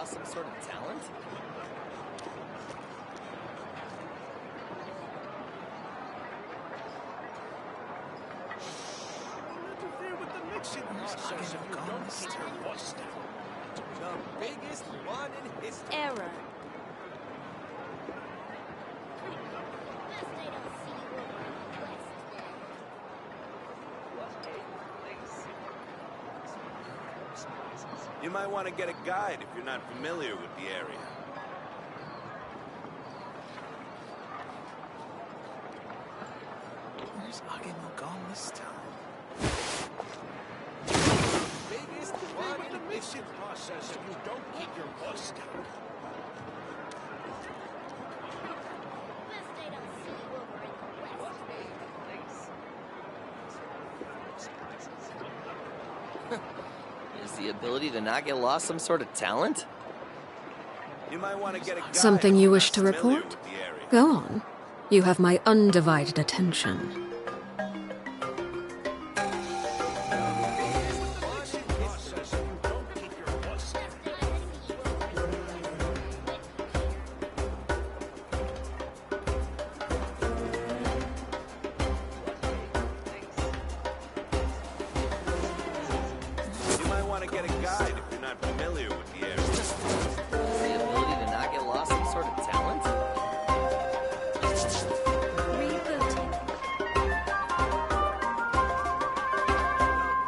lost some sort of talent? Interfere with the mixing process if you don't keep your voice down. The biggest one in history. Error. You might want to get a guide if you're not familiar with the area. Where's Agemo gone this time? Biggest Interfere one with the in mixing process if you don't keep your voice down. Is the ability to not get lost some sort of talent? You might want to get a guide Something if you you're wish not to familiar report? with the area. Go on. You have my undivided attention. You might want to get a guide if you're not familiar with the area. Is the ability to not get lost some sort of talent? Rebooting.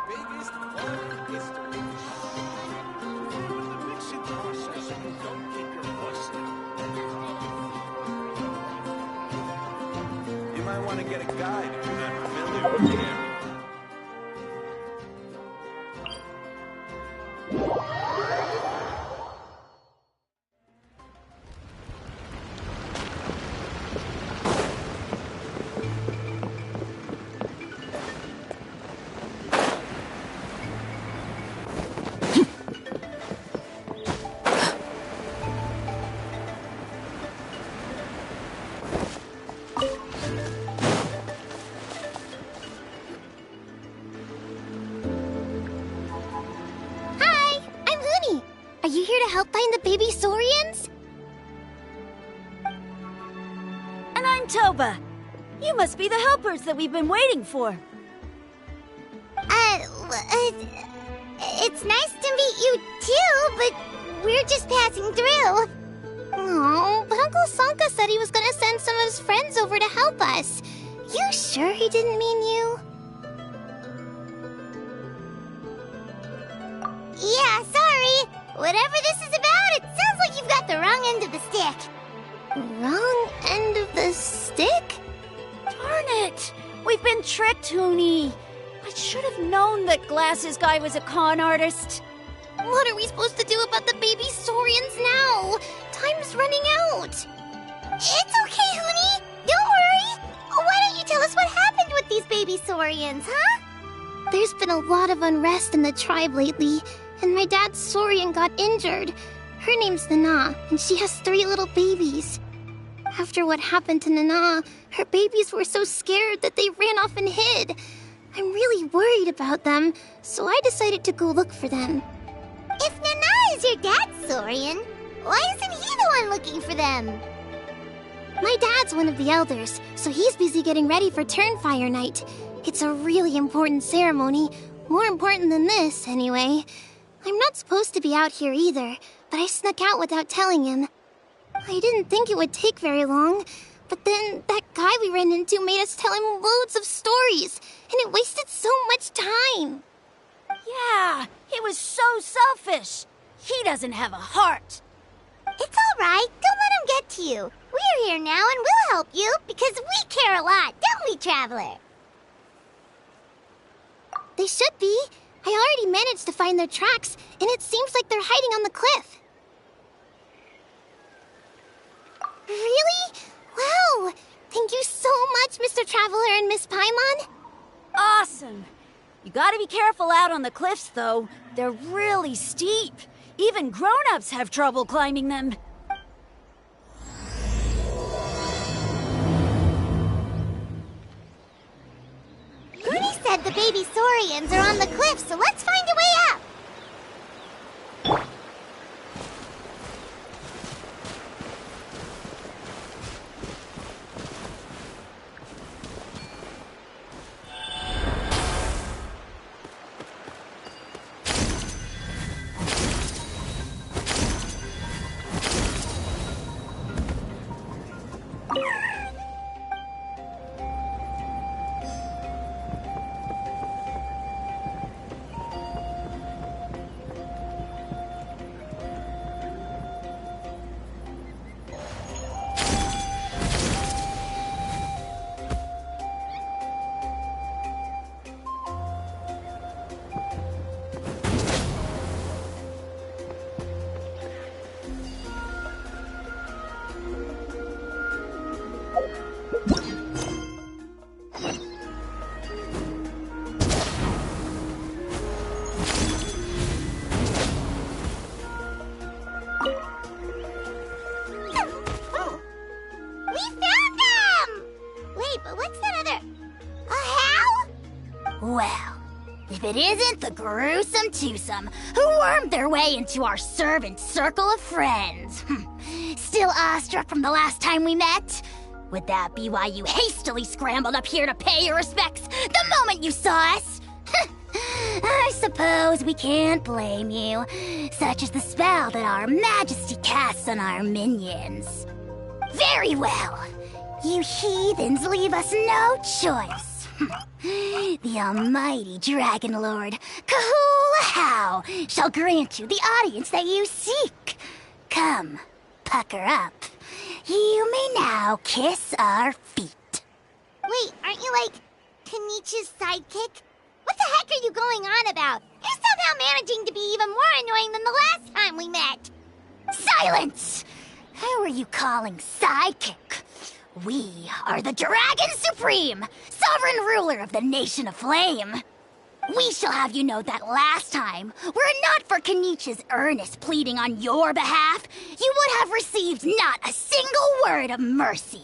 Biggest one in history. The mixing process if you don't keep your voice down. You might want to get a guide if you're not familiar with the area. Hi, I'm Looney. Are you here to help find the baby Saurians? And I'm Toba. You must be the helpers that we've been waiting for. It's nice to meet you too, but we're just passing through. Oh, but Uncle Sanka said he was gonna send some of his friends over to help us. You sure he didn't mean you? Yeah, sorry. Whatever this is about, it sounds like you've got the wrong end of the stick. Wrong end of the stick? Darn it! We've been tricked, Hoonie. I should have known that Glasses Guy was a con artist. What are we supposed to do about the baby Saurians now? Time's running out. It's okay, Hoonie. Don't worry. Why don't you tell us what happened with these baby Saurians, huh? There's been a lot of unrest in the tribe lately, and my dad's Saurian got injured. Her name's Nana, and she has 3 little babies. After what happened to Nana, her babies were so scared that they ran off and hid. I'm really worried about them, so I decided to go look for them. If Nana is your dad's Saurian, why isn't he the one looking for them? My dad's one of the elders, so he's busy getting ready for Turnfire Night. It's a really important ceremony, more important than this, anyway. I'm not supposed to be out here either, but I snuck out without telling him. I didn't think it would take very long, but then that guy we ran into made us tell him loads of stories, and it wasted so much time. Yeah, he was so selfish. He doesn't have a heart. It's all right. Don't let him get to you. We're here now and we'll help you because we care a lot, don't we, Traveler? They should be. I already managed to find their tracks, and it seems like they're hiding on the cliff. Really? Wow! Thank you so much, Mr. Traveler and Miss Paimon. Awesome. You gotta be careful out on the cliffs, though. They're really steep. Even grown-ups have trouble climbing them. Goody said the baby Saurians are on the cliff, so let's find a way up. if it isn't the gruesome twosome who wormed their way into our servant circle of friends. Still awestruck from the last time we met? Would that be why you hastily scrambled up here to pay your respects the moment you saw us? I suppose we can't blame you. Such is the spell that our majesty casts on our minions. Very well. You heathens leave us no choice. The almighty Dragon Lord, Kahula shall grant you the audience that you seek. Come, pucker up. You may now kiss our feet. Wait, aren't you like Kenich's sidekick? What the heck are you going on about? You're somehow managing to be even more annoying than the last time we met. Silence! Who are you calling sidekick? We are the Dragon Supreme, sovereign ruler of the Nation of Flame. We shall have you know that last time, were it not for Kenich's earnest pleading on your behalf, you would have received not a single word of mercy.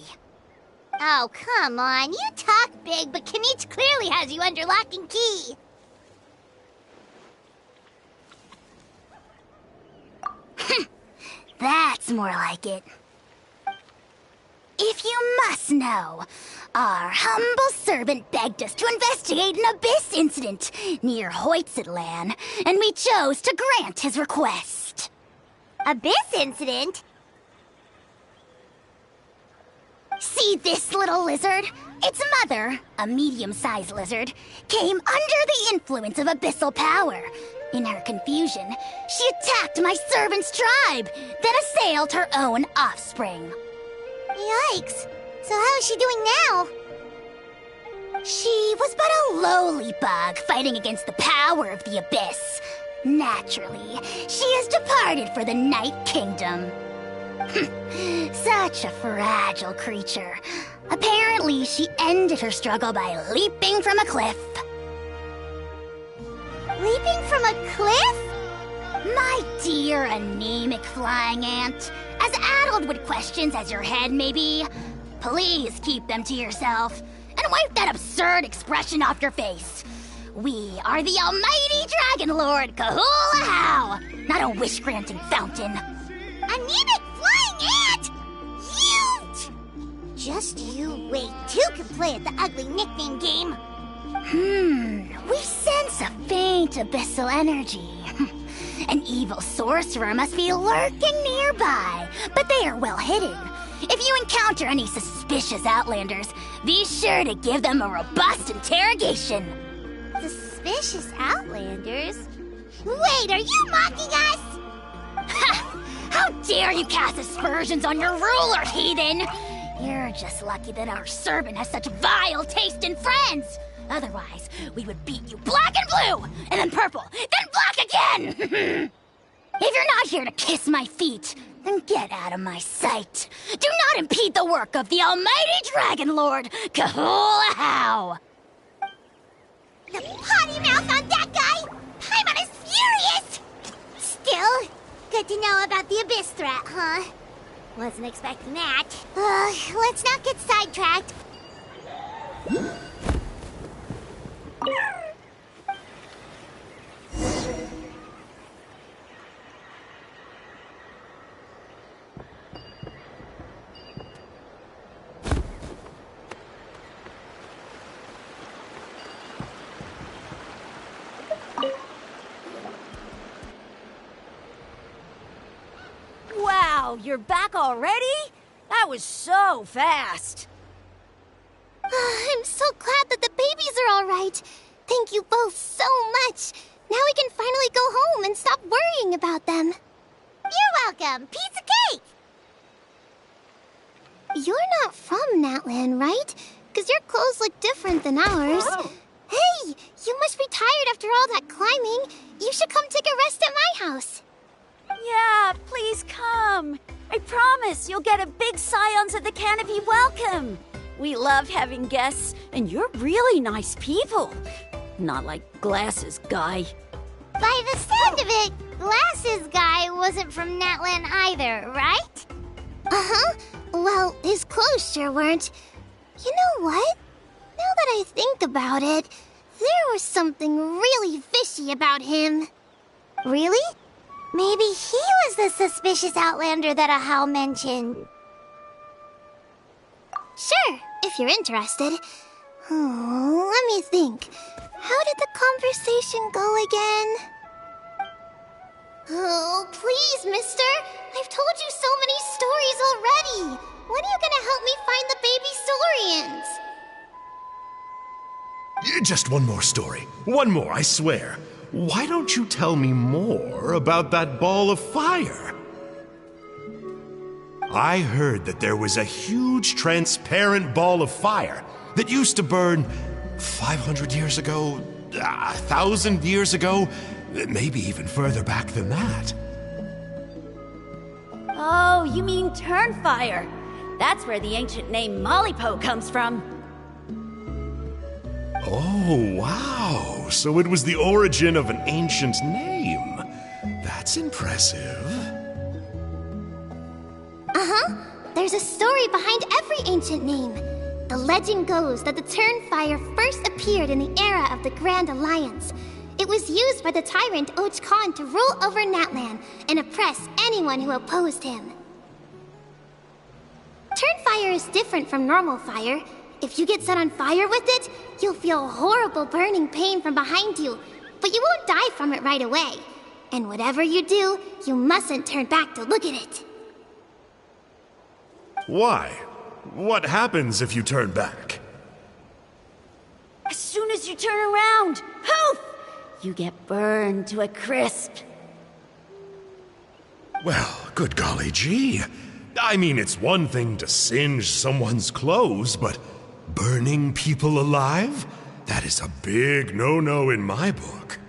Oh, come on. You talk big, but Kinich clearly has you under lock and key. That's more like it. If you must know, our humble servant begged us to investigate an abyss incident near Hoytzitlan, and we chose to grant his request. Abyss incident? See this little lizard? Its mother, a medium-sized lizard, came under the influence of abyssal power. In her confusion, she attacked my servant's tribe, then assailed her own offspring. Yikes. So how is she doing now? She was but a lowly bug fighting against the power of the abyss. Naturally, she has departed for the Night Kingdom. Such a fragile creature. Apparently, she ended her struggle by leaping from a cliff. Leaping from a cliff? My dear anemic flying ant, as addled with questions as your head may be, please keep them to yourself and wipe that absurd expression off your face. We are the almighty Dragon Lord Kahula, not a wish-granting fountain. Anemic flying ant? Huge! Just you wait. Two can play at the ugly nickname game. We sense a faint abyssal energy. An evil sorcerer must be lurking nearby, but they are well hidden. If you encounter any suspicious outlanders, be sure to give them a robust interrogation. Suspicious outlanders? Wait, are you mocking us? Ha! How dare you cast aspersions on your ruler, heathen! You're just lucky that our servant has such vile taste in friends. Otherwise, we would beat you black and blue, and then purple, then black again! If you're not here to kiss my feet, then get out of my sight. Do not impede the work of the almighty Dragon Lord, Kahula. The potty mouth on that guy! Paimon is furious! Still, good to know about the abyss threat, huh? Wasn't expecting that. Let's not get sidetracked. Wow, you're back already? That was so fast. I'm so glad that the babies are all right. Thank you both so much. Now we can finally go home and stop worrying about them. You're welcome. Piece of cake! You're not from Natlan, right? Because your clothes look different than ours. Oh. Hey, you must be tired after all that climbing. You should come take a rest at my house. Yeah, please come. I promise you'll get a big Scions of the Canopy welcome. We love having guests, and you're really nice people. Not like Glasses Guy. By the sound of it, Glasses Guy wasn't from Natlan either, right? Uh-huh. Well, his clothes sure weren't. You know what? Now that I think about it, There was something really fishy about him. Really? Maybe he was the suspicious outlander that Ahau mentioned. Sure, if you're interested. Oh, let me think. How did the conversation go again? Oh, please, mister. I've told you so many stories already. When are you gonna help me find the baby Saurians? Just one more story. One more, I swear. Why don't you tell me more about that ball of fire? I heard that there was a huge transparent ball of fire that used to burn 500 years ago, 1,000 years ago, maybe even further back than that. Oh, you mean Turnfire. That's where the ancient name Mollypo comes from. Oh, wow. So it was the origin of an ancient name. That's impressive. There's a story behind every ancient name. The legend goes that the Turnfire first appeared in the era of the Grand Alliance. It was used by the tyrant Och Khan to rule over Natlan and oppress anyone who opposed him. Turnfire is different from normal fire. If you get set on fire with it, you'll feel horrible burning pain from behind you, but you won't die from it right away. And whatever you do, you mustn't turn back to look at it. Why? What happens if you turn back? As soon as you turn around, poof! You get burned to a crisp. Well, good golly gee. I mean, it's one thing to singe someone's clothes, but burning people alive? That is a big no-no in my book.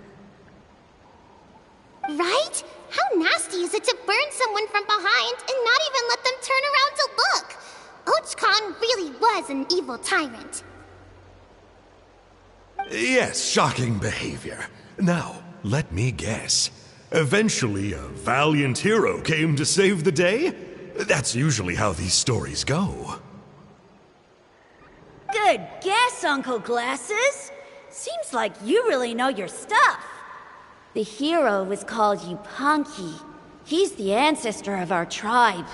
Right? How nasty is it to burn someone from behind and not even let them turn around to look? Och Khan really was an evil tyrant. Yes, shocking behavior. Now, let me guess. Eventually, a valiant hero came to save the day? That's usually how these stories go. Good guess, Uncle Glasses. Seems like you really know your stuff. The hero was called Yupanqui. He's the ancestor of our tribe.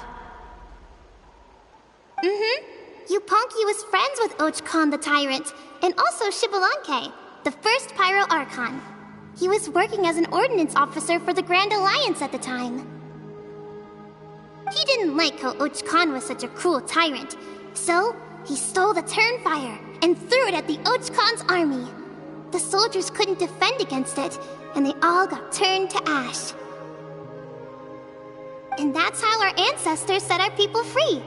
Yupanqui was friends with Och Khan the tyrant, and also Shibalanke, the first Pyro Archon. He was working as an ordnance officer for the Grand Alliance at the time. He didn't like how Och Khan was such a cruel tyrant, so he stole the Turnfire and threw it at the Och Khan's army. The soldiers couldn't defend against it, and they all got turned to ash. And that's how our ancestors set our people free.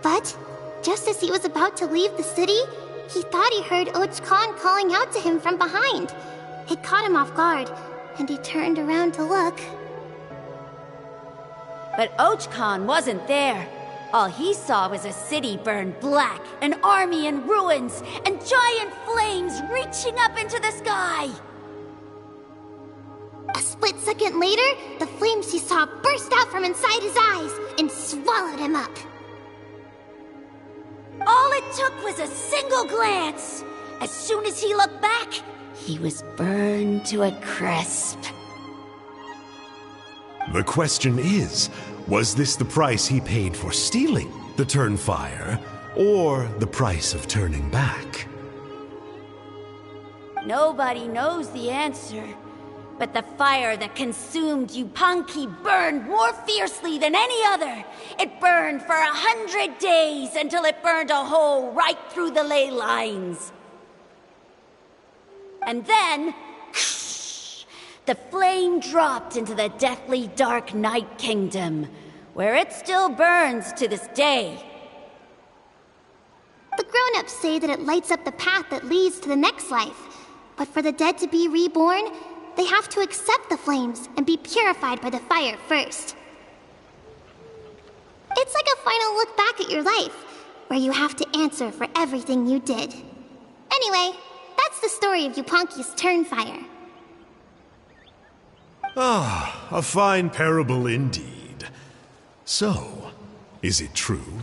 But just as he was about to leave the city, he thought he heard Och Khan calling out to him from behind. It caught him off guard, and he turned around to look. But Och Khan wasn't there. All he saw was a city burned black, an army in ruins, and giant flames reaching up into the sky. A split second later, the flames he saw burst out from inside his eyes and swallowed him up. All it took was a single glance. As soon as he looked back, he was burned to a crisp. The question is, was this the price he paid for stealing the Turnfire, or the price of turning back? Nobody knows the answer. But the fire that consumed Yupanqui burned more fiercely than any other. It burned for 100 days until it burned a hole right through the ley lines. And then, the flame dropped into the deathly dark Night Kingdom, where it still burns to this day. The grown-ups say that it lights up the path that leads to the next life. But for the dead to be reborn, they have to accept the flames and be purified by the fire first. It's like a final look back at your life, where you have to answer for everything you did. Anyway, that's the story of Yupanqui's Turnfire. Ah, a fine parable indeed. So, is it true?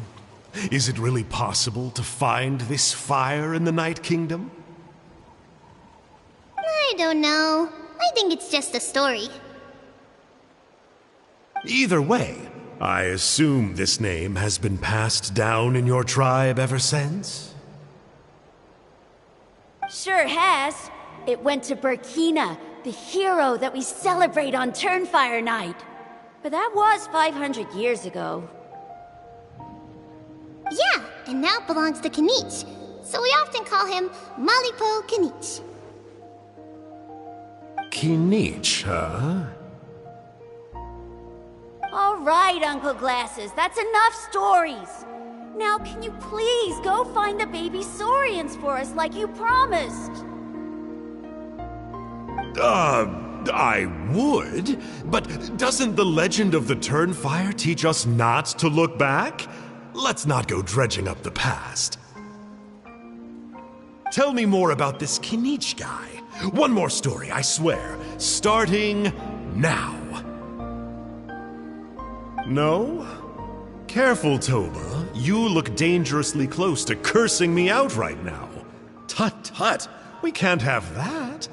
Is it really possible to find this fire in the Night Kingdom? I don't know. I think it's just a story. Either way, I assume this name has been passed down in your tribe ever since? Sure has. It went to Burkina, the hero that we celebrate on Turnfire Night. But that was 500 years ago. Yeah, and now it belongs to Kinich. So we often call him Malipo Kinich. Kinich, huh? All right, Uncle Glasses, that's enough stories. Now, can you please go find the baby Saurians for us like you promised? I would, but doesn't the legend of the Turnfire teach us not to look back? Let's not go dredging up the past. Tell me more about this Kinich guy. One more story, I swear. Starting now. No? Careful, Toba. You look dangerously close to cursing me out right now. Tut tut. We can't have that.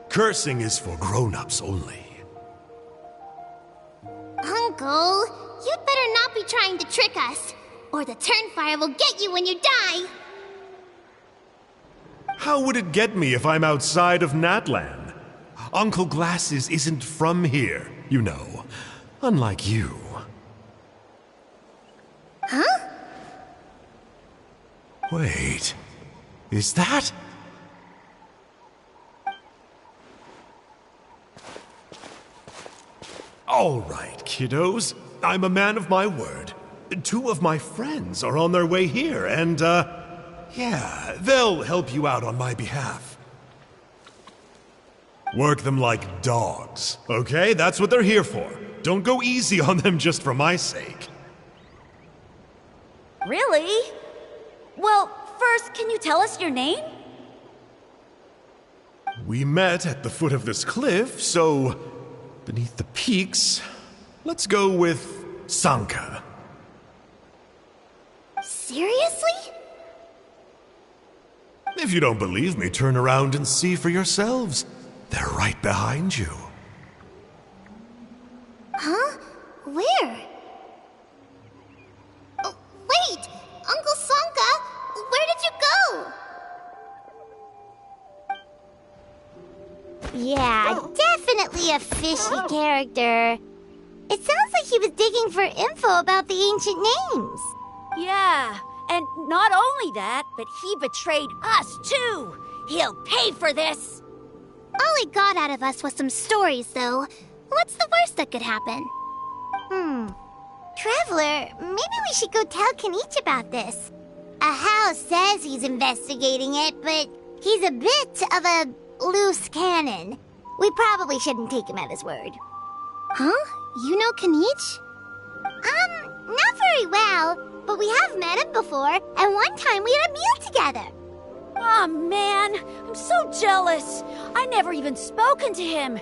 Cursing is for grown-ups only. Uncle, you'd better not be trying to trick us, or the Turnfire will get you when you die. How would it get me if I'm outside of Natlan? Uncle Glasses isn't from here, you know. Unlike you. Huh? Wait. Is that... All right, kiddos. I'm a man of my word. 2 of my friends are on their way here, and, yeah, they'll help you out on my behalf. Work them like dogs, okay? That's what they're here for. Don't go easy on them just for my sake. Really? Well, first, can you tell us your name? We met at the foot of this cliff, so beneath the peaks, let's go with Sanka. Seriously? If you don't believe me, turn around and see for yourselves. They're right behind you. Huh? Where? Oh, wait! Uncle Sanka, where did you go? Yeah, definitely a fishy character. It sounds like he was digging for info about the ancient names. Yeah, and not only that, but he betrayed us too. He'll pay for this. All he got out of us was some stories, though. What's the worst that could happen? Traveler, maybe we should go tell Kinich about this. Ahau says he's investigating it, but he's a bit of a loose cannon. We probably shouldn't take him at his word. Huh? You know Kinich? Not very well, but we have met him before, and one time we had a meal together. Aw, man, I'm so jealous. I never even spoken to him.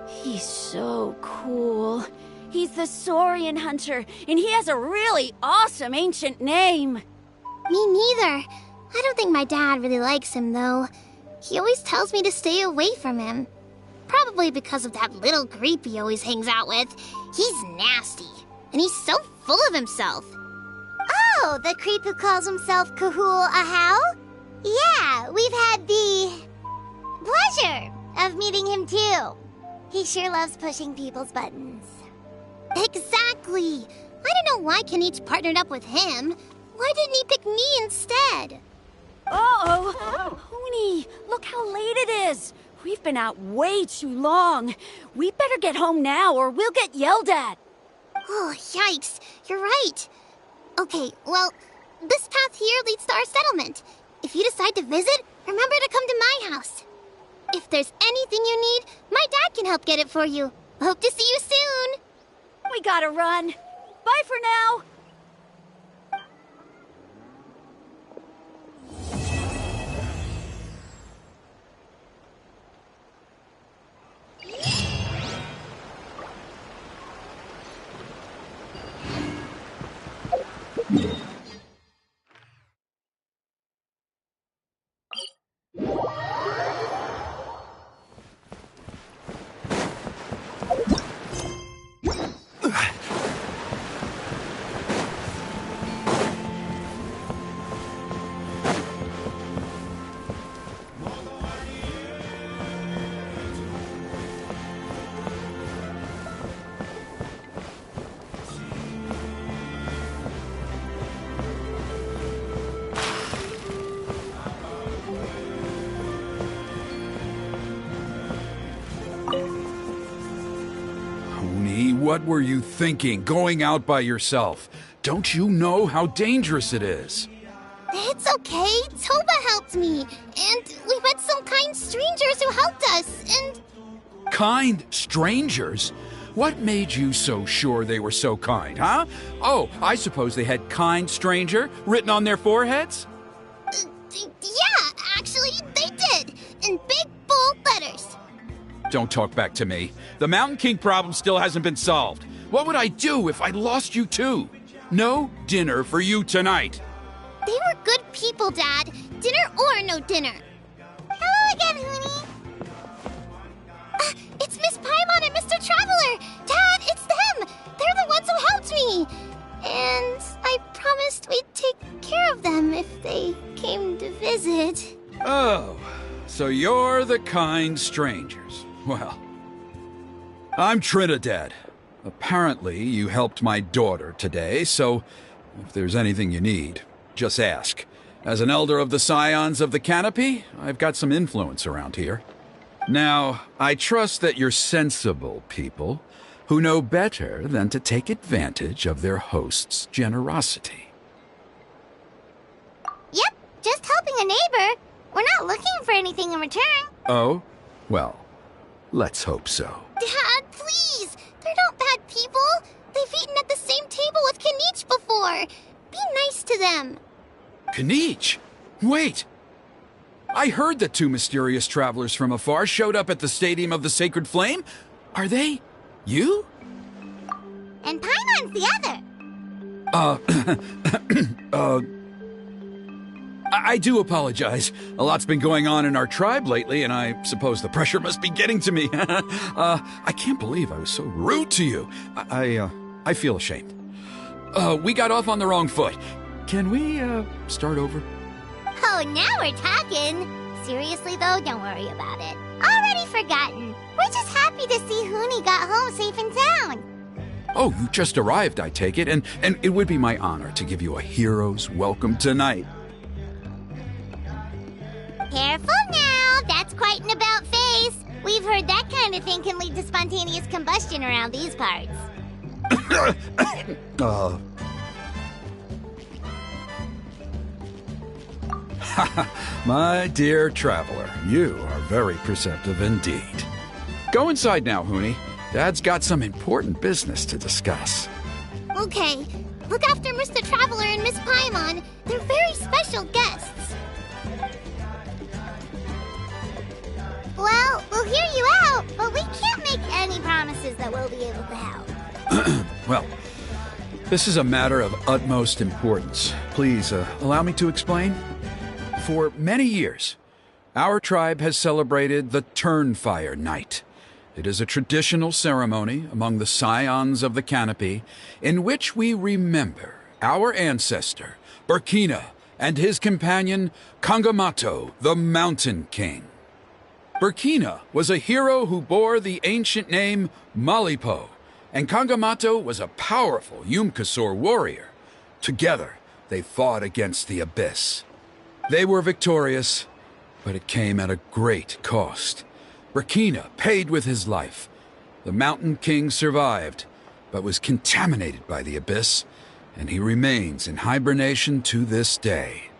He's so cool. He's the Saurian hunter, and he has a really awesome ancient name. Me neither. I don't think my dad really likes him, though. He always tells me to stay away from him. Probably because of that little creep he always hangs out with. He's nasty, and he's so full of himself. Oh, the creep who calls himself Kahul Ahau? Yeah, we've had the pleasure of meeting him too. He sure loves pushing people's buttons. Exactly. I don't know why Kinich partnered up with him. Why didn't he pick me instead? Uh-oh. Hoonie, look how late it is. We've been out way too long. We better get home now or we'll get yelled at. Oh, yikes. You're right. Okay, well, this path here leads to our settlement. If you decide to visit, remember to come to my house. If there's anything you need, my dad can help get it for you. Hope to see you soon. We gotta run. Bye for now. what were you thinking, going out by yourself? Don't you know how dangerous it is? It's okay. Toba helped me. And we met some kind strangers who helped us. And Kind strangers? What made you so sure they were so kind, huh? Oh, I suppose they had kind stranger written on their foreheads? yeah, actually, they did. In big, bold letters. Don't talk back to me. The Mountain King problem still hasn't been solved. What would I do if I lost you too? No dinner for you tonight. They were good people, Dad. Dinner or no dinner. Hello again, Hoonie. It's Miss Paimon and Mr. Traveler! Dad, it's them! They're the ones who helped me! And I promised we'd take care of them if they came to visit. Oh, so you're the kind strangers. Well, I'm Trinidad. Apparently, you helped my daughter today, so if there's anything you need, just ask. As an elder of the Scions of the Canopy, I've got some influence around here. Now, I trust that you're sensible people who know better than to take advantage of their host's generosity. Yep, just helping a neighbor. We're not looking for anything in return. Oh? Well, let's hope so. Dad, please! They're not bad people! They've eaten at the same table with Kinich before! Be nice to them! Kinich? Wait! I heard that two mysterious travelers from afar showed up at the Stadium of the Sacred Flame. Are they you? And Paimon's the other. I do apologize. A lot's been going on in our tribe lately, and I suppose the pressure must be getting to me. I can't believe I was so rude to you. I feel ashamed. We got off on the wrong foot. Can we, start over? Oh, now we're talking. Seriously, though, don't worry about it. Already forgotten. We're just happy to see Hoonie got home safe and sound. Oh, you just arrived, I take it, and it would be my honor to give you a hero's welcome tonight. Careful now. That's quite an about face. We've heard that kind of thing can lead to spontaneous combustion around these parts. My dear traveler, you are very perceptive indeed. Go inside now, Hoonie. Dad's got some important business to discuss. Okay, look after Mr. Traveler and Miss Paimon. They're very special guests. Well, we'll hear you out, but we can't make any promises that we'll be able to help. Well, this is a matter of utmost importance. Please, allow me to explain. For many years, our tribe has celebrated the Turnfire Night. It is a traditional ceremony among the Scions of the Canopy in which we remember our ancestor, Burkina, and his companion, Kangamato, the Mountain King. Burkina was a hero who bore the ancient name Malipo, and Kangamato was a powerful Yumkasor warrior. Together, they fought against the Abyss. They were victorious, but it came at a great cost. Burkina paid with his life. The Mountain King survived, but was contaminated by the Abyss, and he remains in hibernation to this day.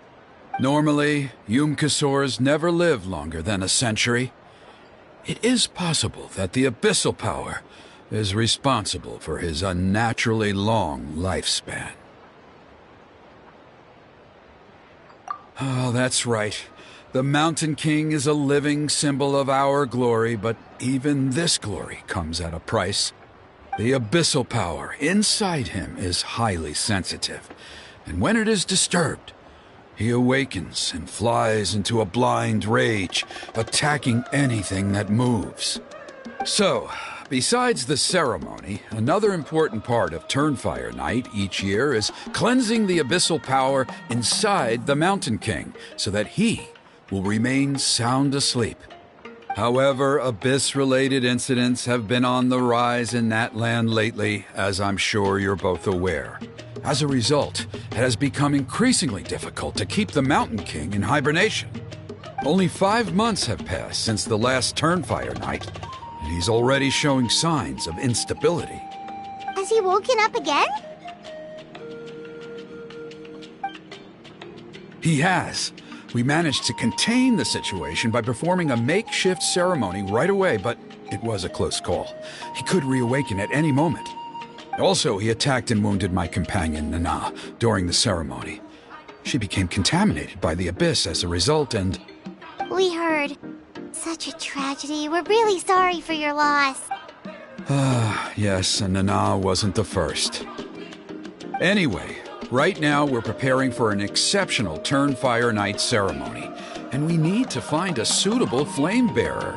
Normally, Yumkasors never live longer than a century. It is possible that the Abyssal Power is responsible for his unnaturally long lifespan. Oh, that's right. The Mountain King is a living symbol of our glory, but even this glory comes at a price. The Abyssal Power inside him is highly sensitive, and when it is disturbed, he awakens and flies into a blind rage, attacking anything that moves. So, besides the ceremony, another important part of Turnfire Night each year is cleansing the abyssal power inside the Mountain King so that he will remain sound asleep. However, Abyss-related incidents have been on the rise in that land lately, as I'm sure you're both aware. As a result, it has become increasingly difficult to keep the Mountain King in hibernation. Only 5 months have passed since the last Turnfire Night, and he's already showing signs of instability. Has he woken up again? He has. We managed to contain the situation by performing a makeshift ceremony right away, but it was a close call. He could reawaken at any moment. Also, he attacked and wounded my companion, Nana, during the ceremony. She became contaminated by the abyss as a result, and... We heard. Such a tragedy. We're really sorry for your loss. Yes, and Nana wasn't the first. Anyway, right now we're preparing for an exceptional Turnfire Night ceremony, and we need to find a suitable flame bearer.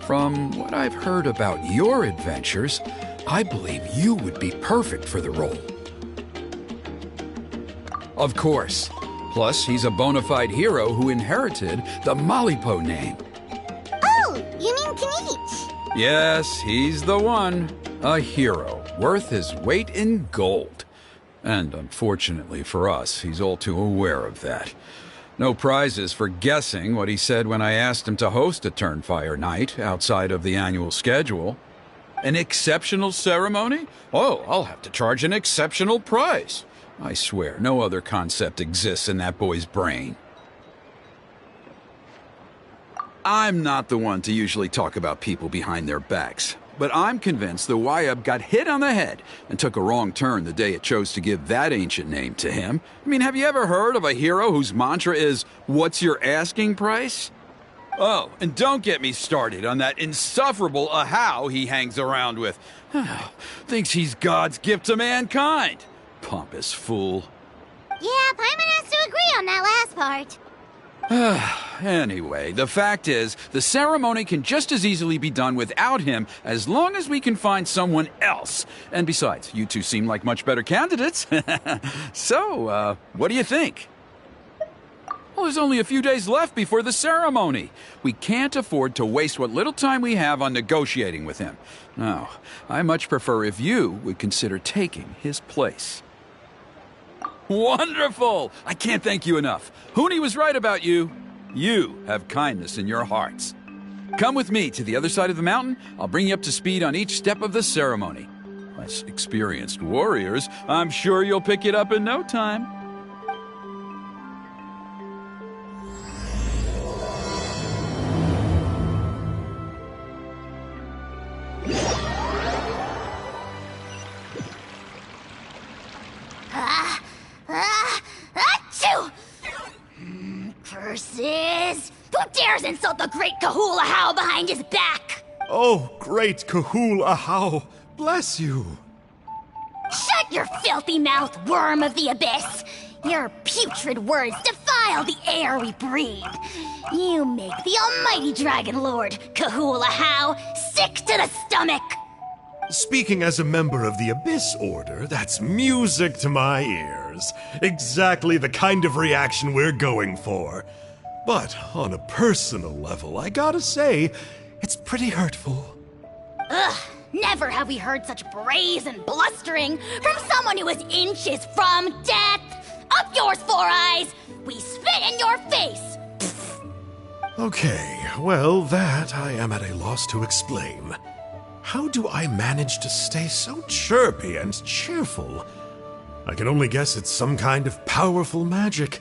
From what I've heard about your adventures, I believe you would be perfect for the role. Of course. Plus, he's a bona fide hero who inherited the Malipo name. Oh, you mean Kinich? Yes, he's the one. A hero, worth his weight in gold. And unfortunately for us, he's all too aware of that. No prizes for guessing what he said when I asked him to host a Turnfire Night outside of the annual schedule. An exceptional ceremony? Oh, I'll have to charge an exceptional price. I swear, no other concept exists in that boy's brain. I'm not the one to usually talk about people behind their backs, but I'm convinced the Wyub got hit on the head and took a wrong turn the day it chose to give that ancient name to him. I mean, have you ever heard of a hero whose mantra is, "What's your asking price?" Oh, and don't get me started on that insufferable Ahau he hangs around with. Thinks he's God's gift to mankind. Pompous fool. Yeah, Paimon has to agree on that last part. Anyway, the fact is, the ceremony can just as easily be done without him as long as we can find someone else. And besides, you two seem like much better candidates. So, what do you think? Well, there's only a few days left before the ceremony. We can't afford to waste what little time we have on negotiating with him. No, I much prefer if you would consider taking his place. Wonderful! I can't thank you enough. Huni was right about you. You have kindness in your hearts. Come with me to the other side of the mountain. I'll bring you up to speed on each step of the ceremony. As experienced warriors, I'm sure you'll pick it up in no time. Achoo! Curses! Who dares insult the great Kahul Ahau behind his back? Oh, great Kahul Ahau, bless you. Shut your filthy mouth, worm of the abyss! Your putrid words defile the air we breathe. You make the almighty Dragon Lord, Kahul Ahau, sick to the stomach! Speaking as a member of the Abyss Order, that's music to my ears. Exactly the kind of reaction we're going for. But on a personal level, I gotta say, it's pretty hurtful. Ugh, never have we heard such brazen blustering from someone who is inches from death! Up yours, Four Eyes! We spit in your face! Okay, well, that I am at a loss to explain. How do I manage to stay so chirpy and cheerful? I can only guess it's some kind of powerful magic.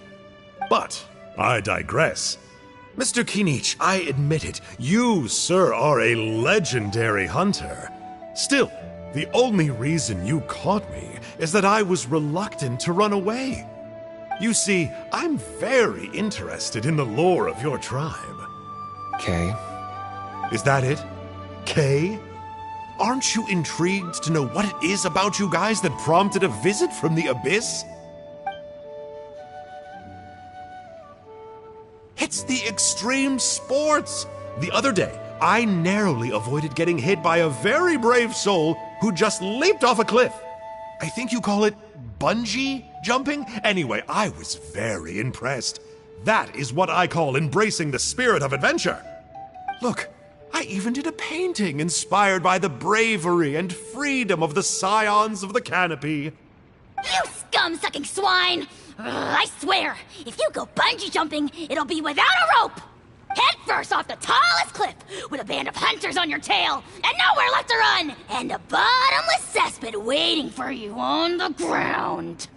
But I digress. Mr. Kinich, I admit it, you, sir, are a legendary hunter. Still, the only reason you caught me is that I was reluctant to run away. You see, I'm very interested in the lore of your tribe. Kay? Is that it? Kay? Aren't you intrigued to know what it is about you guys that prompted a visit from the Abyss? It's the extreme sports! The other day, I narrowly avoided getting hit by a very brave soul who just leaped off a cliff. I think you call it bungee jumping? Anyway, I was very impressed. That is what I call embracing the spirit of adventure. Look, I even did a painting inspired by the bravery and freedom of the scions of the canopy. You scum-sucking swine! Ugh, I swear, if you go bungee jumping, it'll be without a rope! Head first off the tallest cliff, with a band of hunters on your tail, and nowhere left to run, and a bottomless cesspit waiting for you on the ground.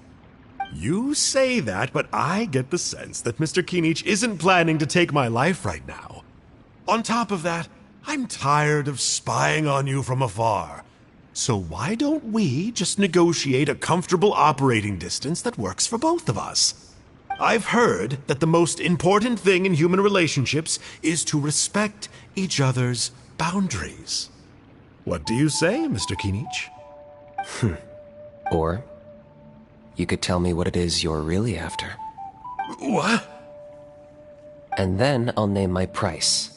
You say that, but I get the sense that Mr. Kinich isn't planning to take my life right now. On top of that, I'm tired of spying on you from afar. So why don't we just negotiate a comfortable operating distance that works for both of us? I've heard that the most important thing in human relationships is to respect each other's boundaries. What do you say, Mr. Kinich? Or you could tell me what it is you're really after. What? And then I'll name my price.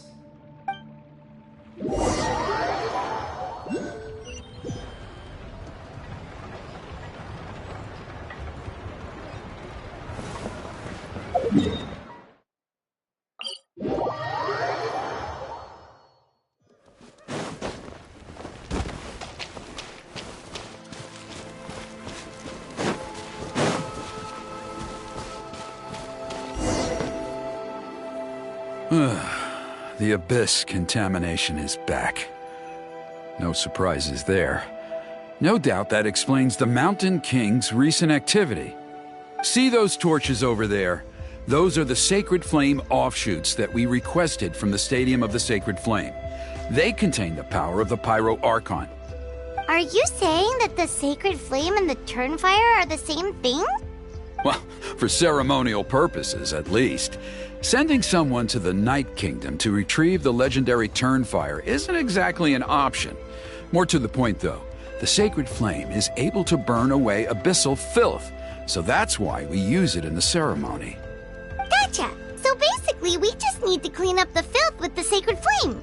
The Abyss contamination is back. No surprises there. No doubt that explains the Mountain King's recent activity. See those torches over there? Those are the Sacred Flame offshoots that we requested from the Stadium of the Sacred Flame. They contain the power of the Pyro Archon. Are you saying that the Sacred Flame and the Turnfire are the same thing? Well, for ceremonial purposes, at least. Sending someone to the Night Kingdom to retrieve the legendary Turnfire isn't exactly an option. More to the point, though, the Sacred Flame is able to burn away abyssal filth, so that's why we use it in the ceremony. Gotcha! So basically, we just need to clean up the filth with the Sacred Flame.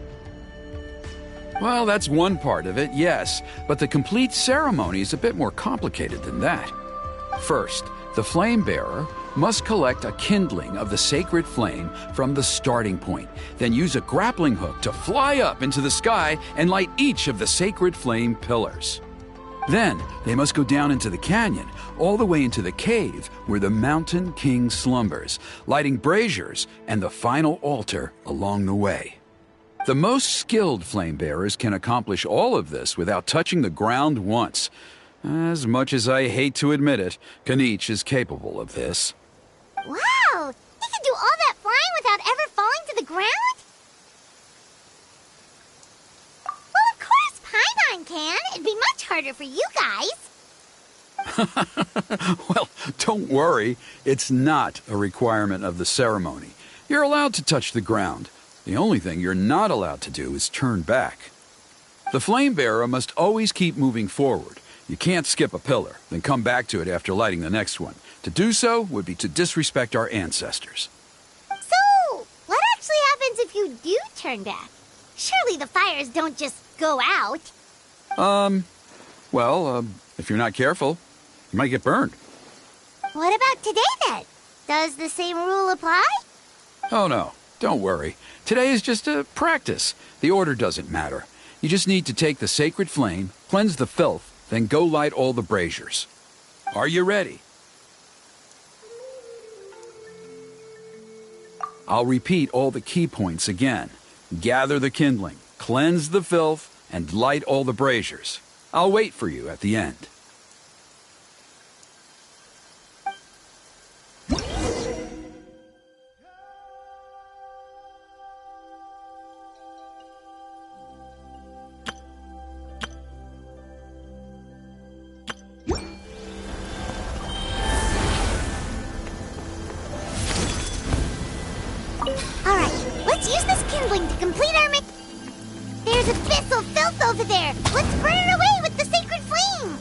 Well, that's one part of it, yes, but the complete ceremony is a bit more complicated than that. First, the Flame Bearer must collect a kindling of the sacred flame from the starting point, then use a grappling hook to fly up into the sky and light each of the sacred flame pillars. Then, they must go down into the canyon, all the way into the cave where the Mountain King slumbers, lighting braziers and the final altar along the way. The most skilled flame bearers can accomplish all of this without touching the ground once. As much as I hate to admit it, Kinich is capable of this. Wow! He can do all that flying without ever falling to the ground? Well, of course Paimon can. It'd be much harder for you guys. Well, don't worry. It's not a requirement of the ceremony. You're allowed to touch the ground. The only thing you're not allowed to do is turn back. The flame bearer must always keep moving forward. You can't skip a pillar, then come back to it after lighting the next one. To do so would be to disrespect our ancestors. So, what actually happens if you do turn back? Surely the fires don't just go out. If you're not careful, you might get burned. What about today then? Does the same rule apply? Oh no, don't worry. Today is just a practice. The order doesn't matter. You just need to take the sacred flame, cleanse the filth, then go light all the braziers. Are you ready? I'll repeat all the key points again. Gather the kindling, cleanse the filth, and light all the braziers. I'll wait for you at the end. Alright, let's use this kindling to complete our There's abyssal filth over there! Let's burn it away with the sacred flame!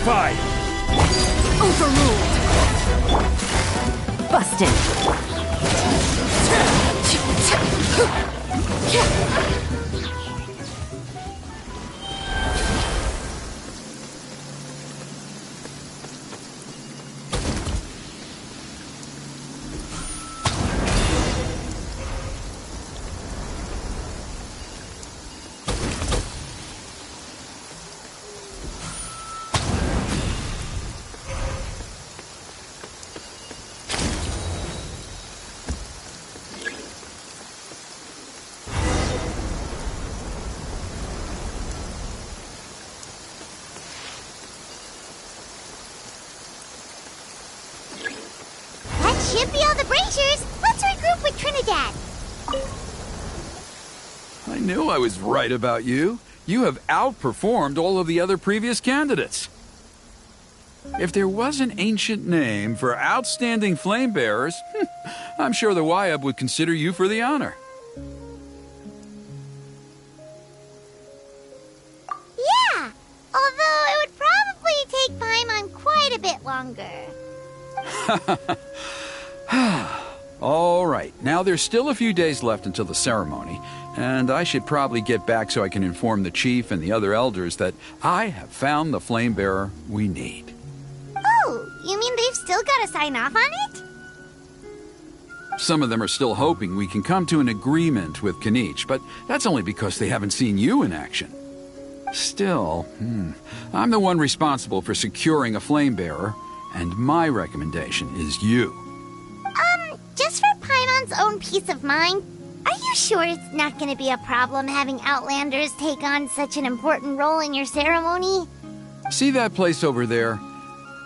Nullified! Overruled. Busted. Should be all the braziers. Let's regroup with Trinidad. I knew I was right about you. You have outperformed all of the other previous candidates. If there was an ancient name for outstanding flame bearers, I'm sure the Wyab would consider you for the honor. Yeah, although it would probably take Paimon quite a bit longer. All right, now there's still a few days left until the ceremony, and I should probably get back so I can inform the chief and the other elders that I have found the flame bearer we need. Oh, you mean they've still got to sign off on it? Some of them are still hoping we can come to an agreement with Kinich, but that's only because they haven't seen you in action. Still, I'm the one responsible for securing a flame bearer, and my recommendation is you. Just for Paimon's own peace of mind, are you sure it's not going to be a problem having Outlanders take on such an important role in your ceremony? See that place over there?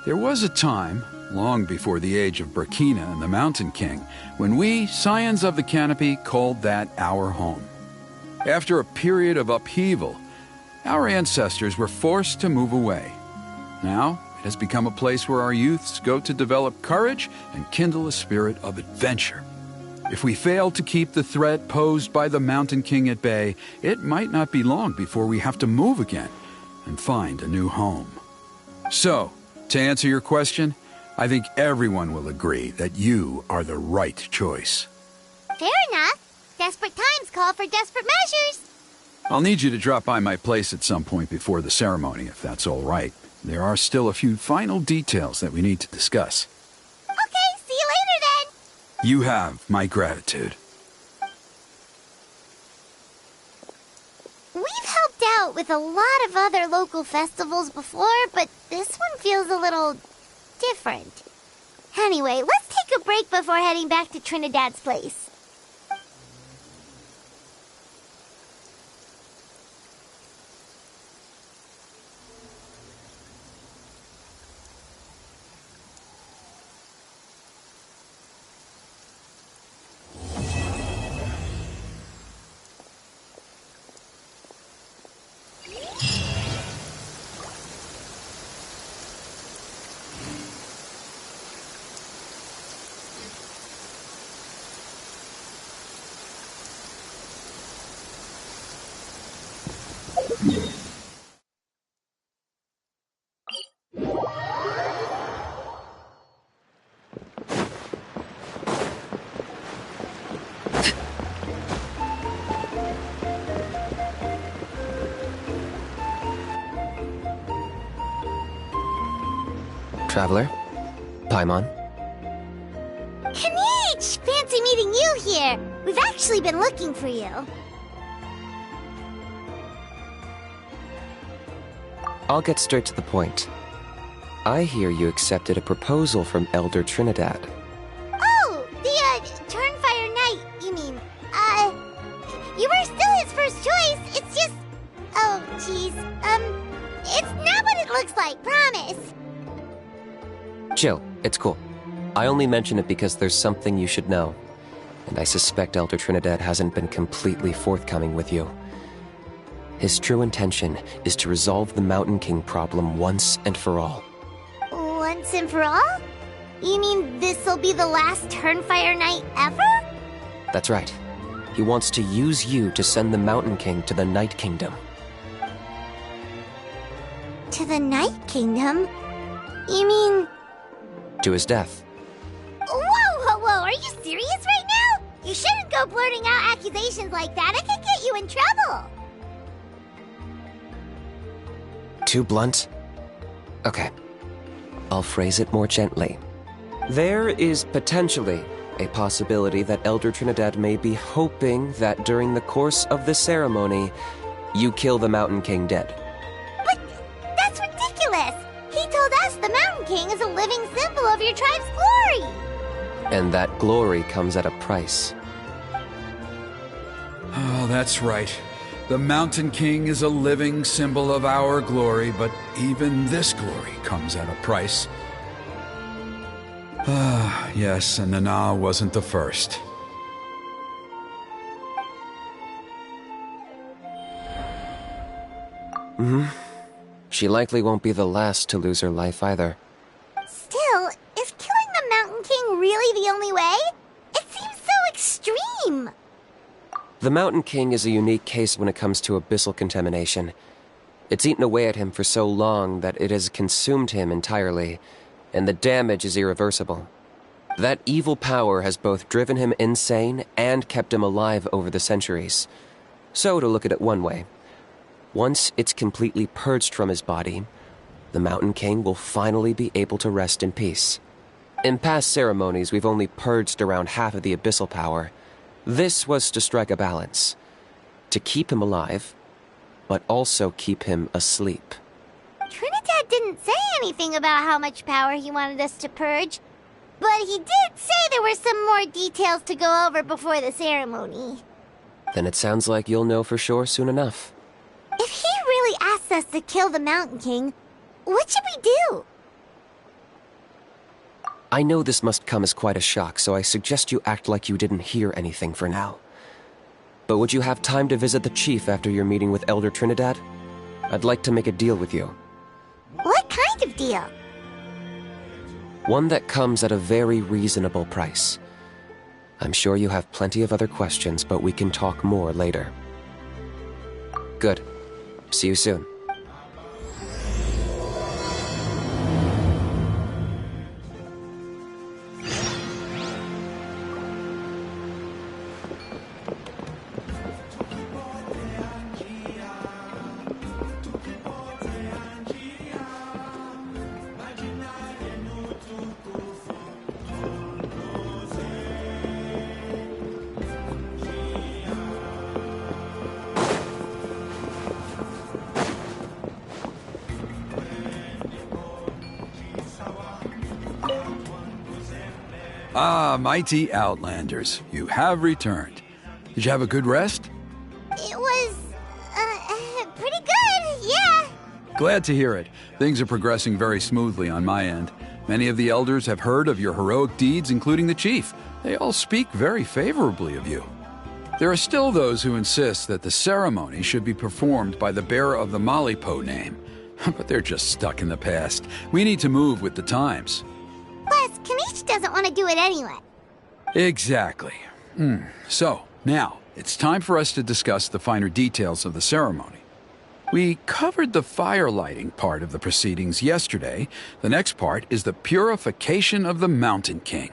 There was a time, long before the age of Burkina and the Mountain King, when we, Scions of the Canopy, called that our home. After a period of upheaval, our ancestors were forced to move away. Now, it has become a place where our youths go to develop courage and kindle a spirit of adventure. If we fail to keep the threat posed by the Mountain King at bay, it might not be long before we have to move again and find a new home. So, to answer your question, I think everyone will agree that you are the right choice. Fair enough. Desperate times call for desperate measures. I'll need you to drop by my place at some point before the ceremony, if that's all right. There are still a few final details that we need to discuss. Okay, see you later then. You have my gratitude. We've helped out with a lot of other local festivals before, but this one feels a little different. Anyway, let's take a break before heading back to Trinidad's place. Traveler? Paimon? Kinich! Fancy meeting you here. We've actually been looking for you. I'll get straight to the point. I hear you accepted a proposal from Elder Trinidad. Oh, the, Turnfire Knight, you mean. You were still his first choice. It's just... Oh, jeez. It's not what it looks like, promise. Chill, it's cool. I only mention it because there's something you should know. And I suspect Elder Trinidad hasn't been completely forthcoming with you. His true intention is to resolve the Mountain King problem once and for all. Once and for all? You mean this'll be the last Turnfire Knight ever? That's right. He wants to use you to send the Mountain King to the Night Kingdom. To the Night Kingdom? You mean... To his death. Whoa, are you serious right now? You shouldn't go blurting out accusations like that. It could get you in trouble. Too blunt? Okay. I'll phrase it more gently. There is potentially a possibility that Elder Trinidad may be hoping that during the course of the ceremony, you kill the Mountain King dead. But that's ridiculous. He told us the Mountain King is a living symbol of your tribe's glory. And that glory comes at a price. Oh, that's right. The Mountain King is a living symbol of our glory, but even this glory comes at a price. Ah, yes, and Nana wasn't the first. She likely won't be the last to lose her life either. Still, is killing the Mountain King really the only way? It seems so extreme. The Mountain King is a unique case when it comes to abyssal contamination. It's eaten away at him for so long that it has consumed him entirely, and the damage is irreversible. That evil power has both driven him insane and kept him alive over the centuries. So, to look at it one way, once it's completely purged from his body, the Mountain King will finally be able to rest in peace. In past ceremonies, we've only purged around half of the abyssal power. This was to strike a balance, to keep him alive, but also keep him asleep. Trinidad didn't say anything about how much power he wanted us to purge, but he did say there were some more details to go over before the ceremony. Then it sounds like you'll know for sure soon enough. If he really asks us to kill the Mountain King, what should we do? I know this must come as quite a shock, so I suggest you act like you didn't hear anything for now. But would you have time to visit the chief after your meeting with Elder Trinidad? I'd like to make a deal with you. What kind of deal? One that comes at a very reasonable price. I'm sure you have plenty of other questions, but we can talk more later. Good. See you soon. Ah, mighty Outlanders, you have returned. Did you have a good rest? It was, pretty good, yeah. Glad to hear it. Things are progressing very smoothly on my end. Many of the elders have heard of your heroic deeds, including the chief. They all speak very favorably of you. There are still those who insist that the ceremony should be performed by the bearer of the Malipo name. But they're just stuck in the past. We need to move with the times. Plus, Kinich doesn't want to do it anyway. Exactly. So, now, it's time for us to discuss the finer details of the ceremony. We covered the fire lighting part of the proceedings yesterday. The next part is the purification of the Mountain King.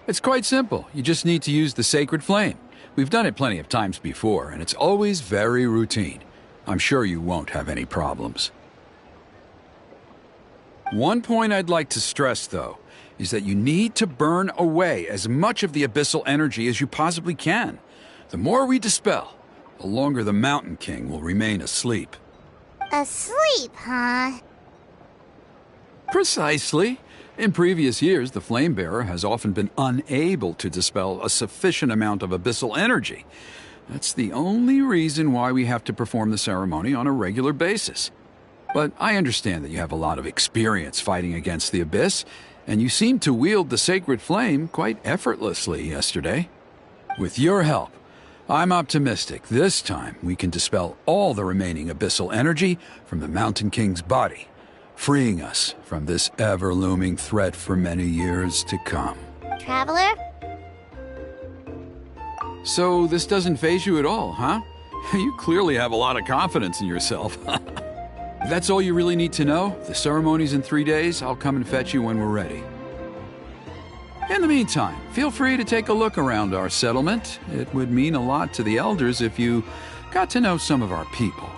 It's quite simple. You just need to use the sacred flame. We've done it plenty of times before, and it's always very routine. I'm sure you won't have any problems. One point I'd like to stress, though, is that you need to burn away as much of the abyssal energy as you possibly can. The more we dispel, the longer the Mountain King will remain asleep. Asleep, huh? Precisely. In previous years, the Flame Bearer has often been unable to dispel a sufficient amount of abyssal energy. That's the only reason why we have to perform the ceremony on a regular basis. But I understand that you have a lot of experience fighting against the Abyss, and you seemed to wield the sacred flame quite effortlessly yesterday. With your help, I'm optimistic this time we can dispel all the remaining abyssal energy from the Mountain King's body, freeing us from this ever-looming threat for many years to come. Traveler? So this doesn't faze you at all, huh? You clearly have a lot of confidence in yourself. If that's all you really need to know, the ceremony's in 3 days. I'll come and fetch you when we're ready. In the meantime, feel free to take a look around our settlement. It would mean a lot to the elders if you got to know some of our people.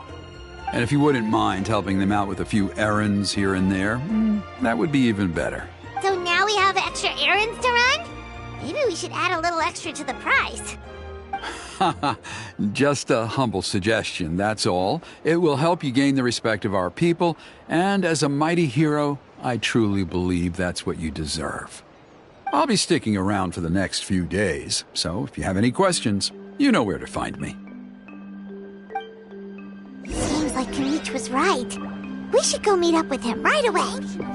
And if you wouldn't mind helping them out with a few errands here and there, that would be even better. So now we have extra errands to run? Maybe we should add a little extra to the price. Just a humble suggestion, that's all. It will help you gain the respect of our people, and as a mighty hero, I truly believe that's what you deserve. I'll be sticking around for the next few days, so if you have any questions, you know where to find me. Seems like Kinich was right. We should go meet up with him right away.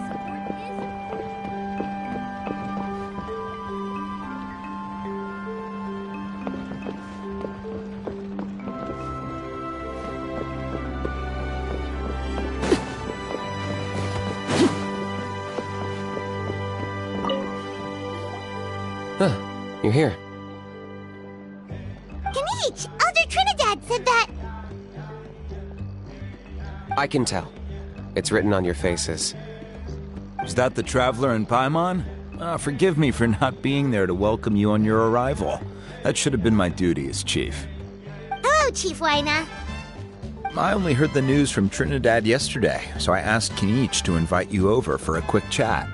Huh, you're here. Kinich! Elder Trinidad said that... I can tell. It's written on your faces. Is that the Traveler in Paimon? Forgive me for not being there to welcome you on your arrival. That should have been my duty as chief. Hello, Chief Waina. I only heard the news from Trinidad yesterday, so I asked Kinich to invite you over for a quick chat.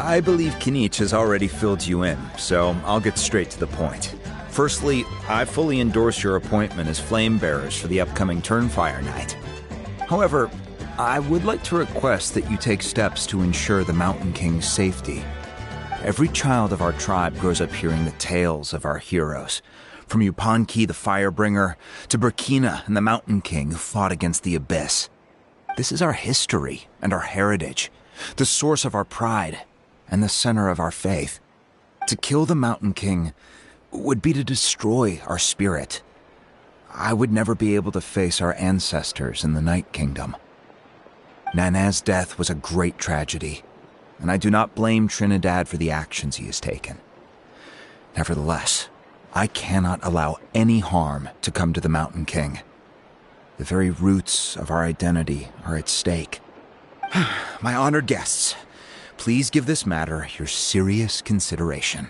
I believe Kinich has already filled you in, so I'll get straight to the point. Firstly, I fully endorse your appointment as flame bearers for the upcoming Turnfire Night. However, I would like to request that you take steps to ensure the Mountain King's safety. Every child of our tribe grows up hearing the tales of our heroes, from Yupanqui the Firebringer to Burkina and the Mountain King who fought against the Abyss. This is our history and our heritage, the source of our pride and the center of our faith. To kill the Mountain King would be to destroy our spirit. I would never be able to face our ancestors in the Night Kingdom. Nana's death was a great tragedy, and I do not blame Trinidad for the actions he has taken. Nevertheless, I cannot allow any harm to come to the Mountain King. The very roots of our identity are at stake. My honored guests, please give this matter your serious consideration.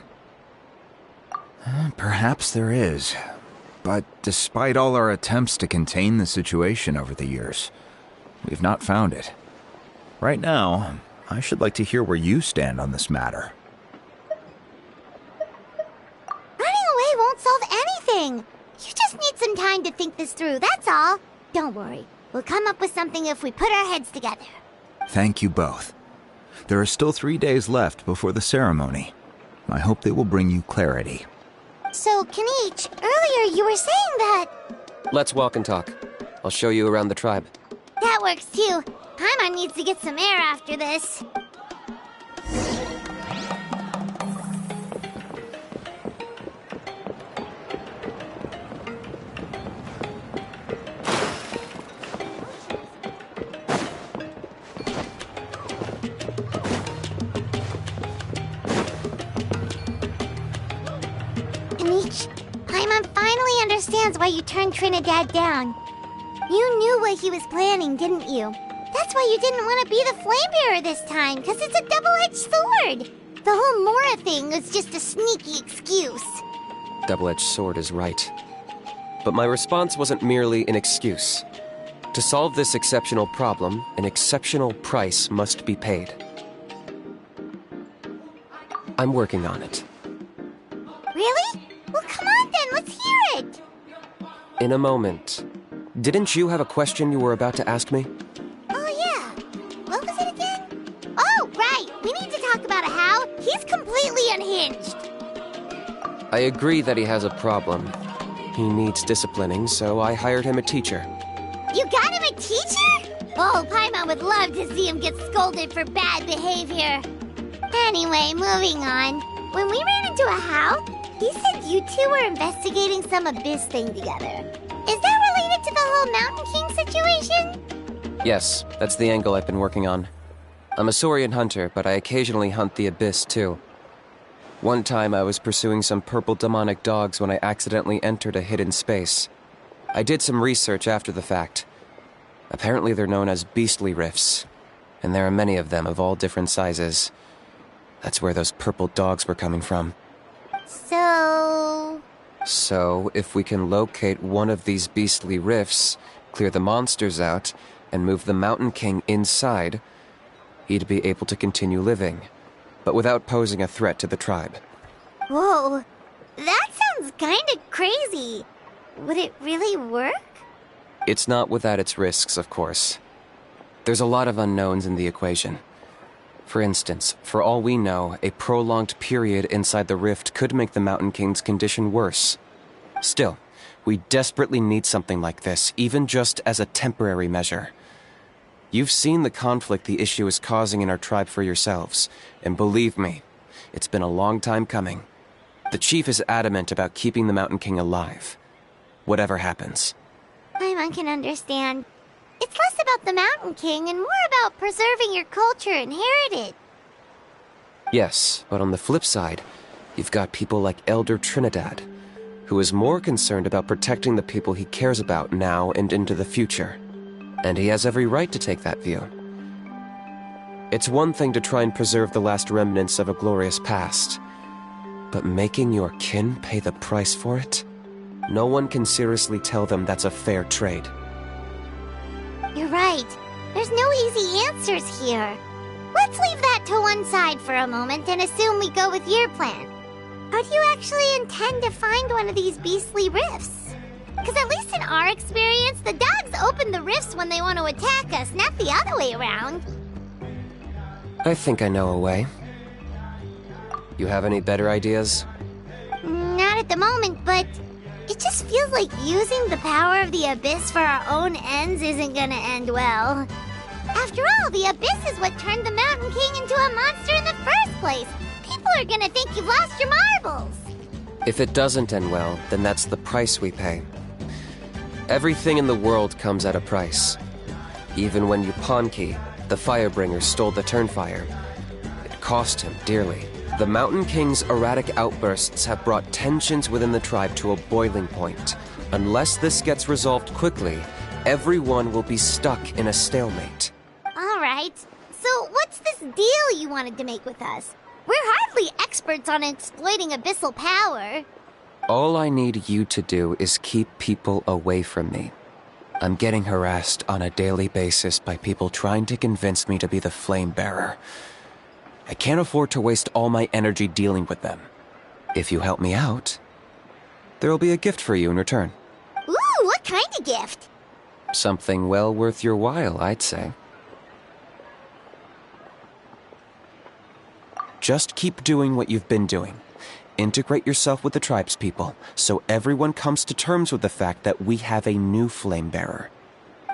Perhaps there is, but despite all our attempts to contain the situation over the years, we've not found it. Right now, I should like to hear where you stand on this matter. Running away won't solve anything. You just need some time to think this through, that's all. Don't worry, we'll come up with something if we put our heads together. Thank you both. There are still 3 days left before the ceremony. I hope they will bring you clarity. So, Kinich, earlier you were saying that... Let's walk and talk. I'll show you around the tribe. That works too. Paimon needs to get some air after this. Kinich, Paimon finally understands why you turned Trinidad down. You knew what he was planning, didn't you? That's why you didn't want to be the flame bearer this time, because it's a double-edged sword. The whole Mora thing was just a sneaky excuse. Double-edged sword is right. But my response wasn't merely an excuse. To solve this exceptional problem, an exceptional price must be paid. I'm working on it. Really? Well, come on then, let's hear it. In a moment. Didn't you have a question you were about to ask me? Oh, yeah. What was it again? Oh, right. We need to talk about how he's completely unhinged. I agree that he has a problem. He needs disciplining, so I hired him a teacher. You got him a teacher? Oh, Paimon would love to see him get scolded for bad behavior. Anyway, moving on. When we ran into a how, he said you two were investigating some Abyss thing together. Is that related to the whole Mountain King situation? Yes, that's the angle I've been working on. I'm a Saurian hunter, but I occasionally hunt the Abyss too. One time I was pursuing some purple demonic dogs when I accidentally entered a hidden space. I did some research after the fact. Apparently they're known as beastly rifts, and there are many of them of all different sizes. That's where those purple dogs were coming from. So, if we can locate one of these beastly rifts, clear the monsters out, and move the Mountain King inside, he'd be able to continue living, but without posing a threat to the tribe. Whoa, that sounds kinda crazy. Would it really work? It's not without its risks, of course. There's a lot of unknowns in the equation. For instance, for all we know, a prolonged period inside the rift could make the Mountain King's condition worse. Still, we desperately need something like this, even just as a temporary measure. You've seen the conflict the issue is causing in our tribe for yourselves, and believe me, it's been a long time coming. The chief is adamant about keeping the Mountain King alive, whatever happens. Paimon can understand. It's less about the Mountain King and more about preserving your culture and heritage. Yes, but on the flip side, you've got people like Elder Trinidad, who is more concerned about protecting the people he cares about now and into the future. And he has every right to take that view. It's one thing to try and preserve the last remnants of a glorious past, but making your kin pay the price for it? No one can seriously tell them that's a fair trade. You're right. There's no easy answers here. Let's leave that to one side for a moment and assume we go with your plan. How do you actually intend to find one of these beastly rifts? Because at least in our experience, the dogs open the rifts when they want to attack us, not the other way around. I think I know a way. You have any better ideas? Not at the moment, but it just feels like using the power of the Abyss for our own ends isn't gonna end well. After all, the Abyss is what turned the Mountain King into a monster in the first place. People are gonna think you've lost your marbles. If it doesn't end well, then that's the price we pay. Everything in the world comes at a price. Even when Yupanqui, the Firebringer, stole the Turnfire, it cost him dearly. The Mountain King's erratic outbursts have brought tensions within the tribe to a boiling point. Unless this gets resolved quickly, everyone will be stuck in a stalemate. All right. So what's this deal you wanted to make with us? We're hardly experts on exploiting abyssal power. All I need you to do is keep people away from me. I'm getting harassed on a daily basis by people trying to convince me to be the flame bearer. I can't afford to waste all my energy dealing with them. If you help me out, there'll be a gift for you in return. Ooh, what kind of gift? Something well worth your while, I'd say. Just keep doing what you've been doing. Integrate yourself with the tribespeople, so everyone comes to terms with the fact that we have a new flame bearer.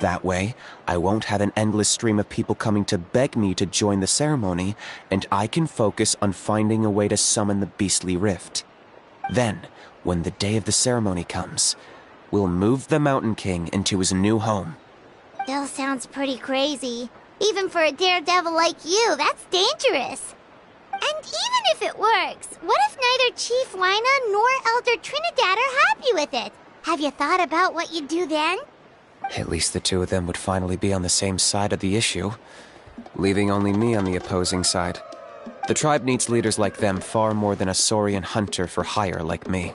That way, I won't have an endless stream of people coming to beg me to join the ceremony, and I can focus on finding a way to summon the beastly rift. Then, when the day of the ceremony comes, we'll move the Mountain King into his new home. Still sounds pretty crazy. Even for a daredevil like you, that's dangerous. And even if it works, what if neither Chief Wyna nor Elder Trinidad are happy with it? Have you thought about what you'd do then? At least the two of them would finally be on the same side of the issue, leaving only me on the opposing side. The tribe needs leaders like them far more than a Saurian hunter for hire like me.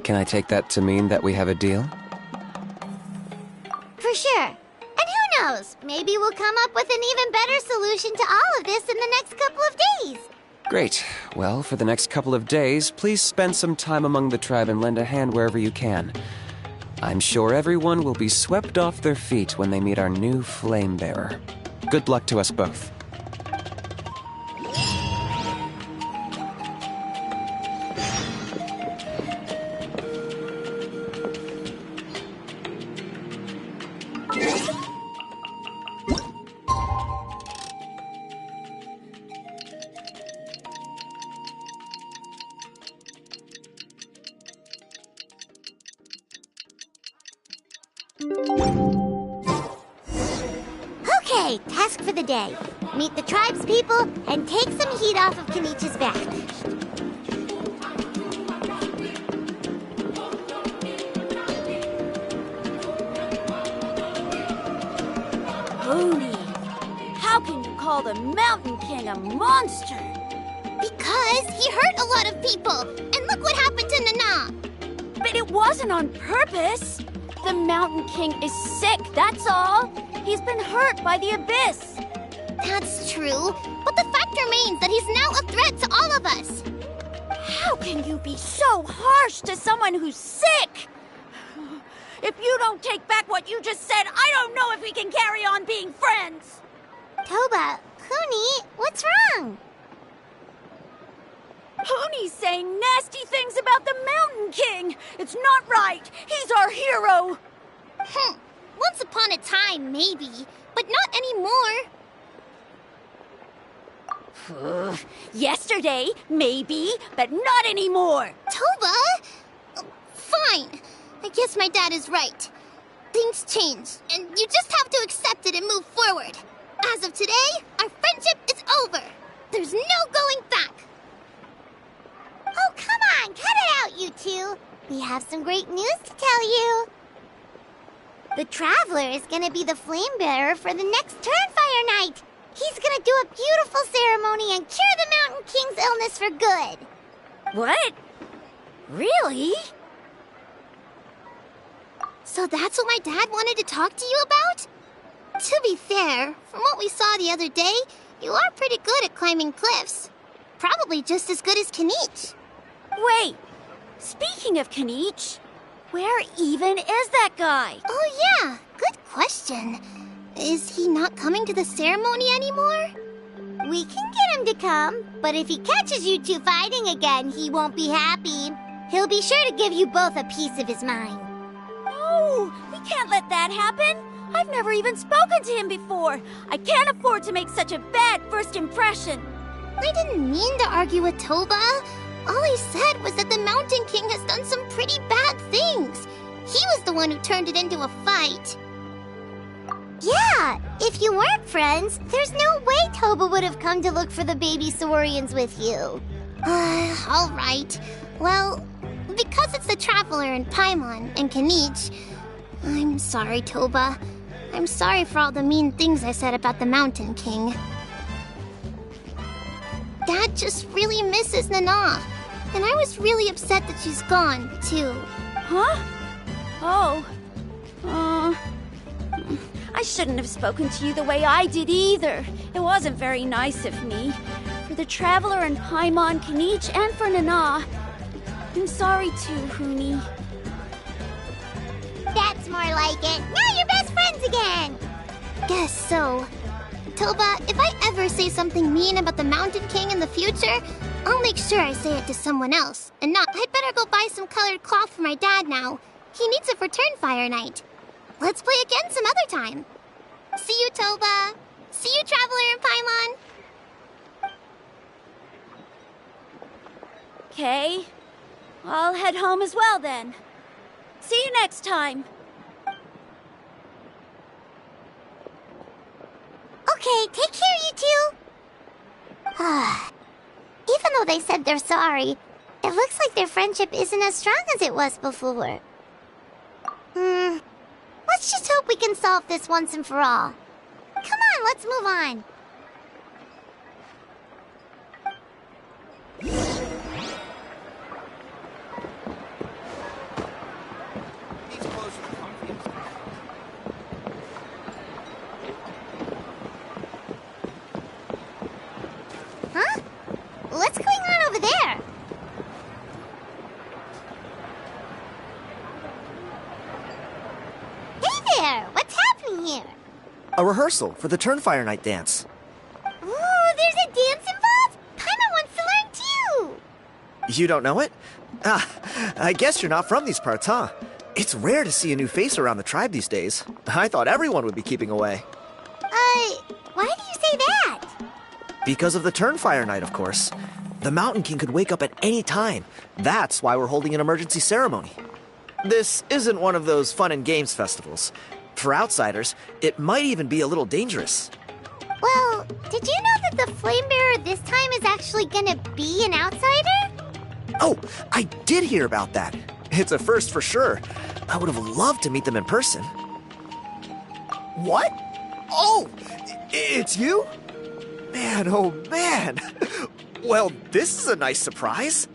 Can I take that to mean that we have a deal? For sure. And who knows, maybe we'll come up with an even better solution to all of this in the next couple of days. Great. Well, for the next couple of days, please spend some time among the tribe and lend a hand wherever you can. I'm sure everyone will be swept off their feet when they meet our new flame bearer. Good luck to us both. Okay, Okay, task for the day. Meet the tribe's people and take some heat off of Kenich's back. Pony, how can you call the Mountain King a monster? Because he hurt a lot of people. And look what happened to Nana. But it wasn't on purpose. The Mountain King is sick, that's all. He's been hurt by the abyss. That's true. But the fact remains that he's now a threat to all of us. How can you be so harsh to someone who's sick? If you don't take back what you just said, I don't know if we can carry on being friends. Toba, Kuni, what's wrong? Pony's saying nasty things about the Mountain King. It's not right. He's our hero. Once upon a time, maybe. But not anymore. Yesterday, maybe, but not anymore. Toba? Fine. I guess my dad is right. Things change, and you just have to accept it and move forward. As of today, our friendship is over. There's no going back. Oh, come on, cut it out, you two. We have some great news to tell you. The Traveler is gonna be the flame bearer for the next Turnfire Night. He's gonna do a beautiful ceremony and cure the Mountain King's illness for good. What? Really? So that's what my dad wanted to talk to you about? To be fair, from what we saw the other day, you are pretty good at climbing cliffs. Probably just as good as Kinich. Wait, speaking of Kinich, where even is that guy? Oh yeah, good question. Is he not coming to the ceremony anymore? We can get him to come, but if he catches you two fighting again, he won't be happy. He'll be sure to give you both a piece of his mind. No, we can't let that happen. I've never even spoken to him before. I can't afford to make such a bad first impression. I didn't mean to argue with Toba. All I said was that the Mountain King has done some pretty bad things. He was the one who turned it into a fight. Yeah, if you weren't friends, there's no way Toba would have come to look for the baby Saurians with you. All right. Well, because it's the Traveler and Paimon and Kinich, I'm sorry, Toba. I'm sorry for all the mean things I said about the Mountain King. Dad just really misses Nana. And I was really upset that she's gone, too. Huh? Oh. I shouldn't have spoken to you the way I did either. It wasn't very nice of me. For the Traveler and Paimon, Kinich, and for Nana. I'm sorry too, Huni. That's more like it. Now you're best friends again. Guess so. Toba, if I ever say something mean about the Mountain King in the future, I'll make sure I say it to someone else. And not, I'd better go buy some colored cloth for my dad now. He needs it for Turnfire Night. Let's play again some other time. See you, Toba. See you, Traveler and Paimon. Okay. I'll head home as well then. See you next time. Okay, take care, you two. Even though they said they're sorry, it looks like their friendship isn't as strong as it was before. Let's just hope we can solve this once and for all. Come on, let's move on. These clothes are comfy. Huh? What's going on over there? Hey there! What's happening here? A rehearsal for the Turnfire Night dance. Ooh, there's a dance involved? Paimon wants to learn too! You don't know it? I guess you're not from these parts, huh? It's rare to see a new face around the tribe these days. I thought everyone would be keeping away. Why do you say that? Because of the Turnfire Night, of course. The Mountain King could wake up at any time. That's why we're holding an emergency ceremony. This isn't one of those fun and games festivals. For outsiders, it might even be a little dangerous. Well, did you know that the flame bearer this time is actually gonna be an outsider? Oh, I did hear about that. It's a first for sure. I would have loved to meet them in person. What? Oh, it's you? Man, oh man. Well, this is a nice surprise.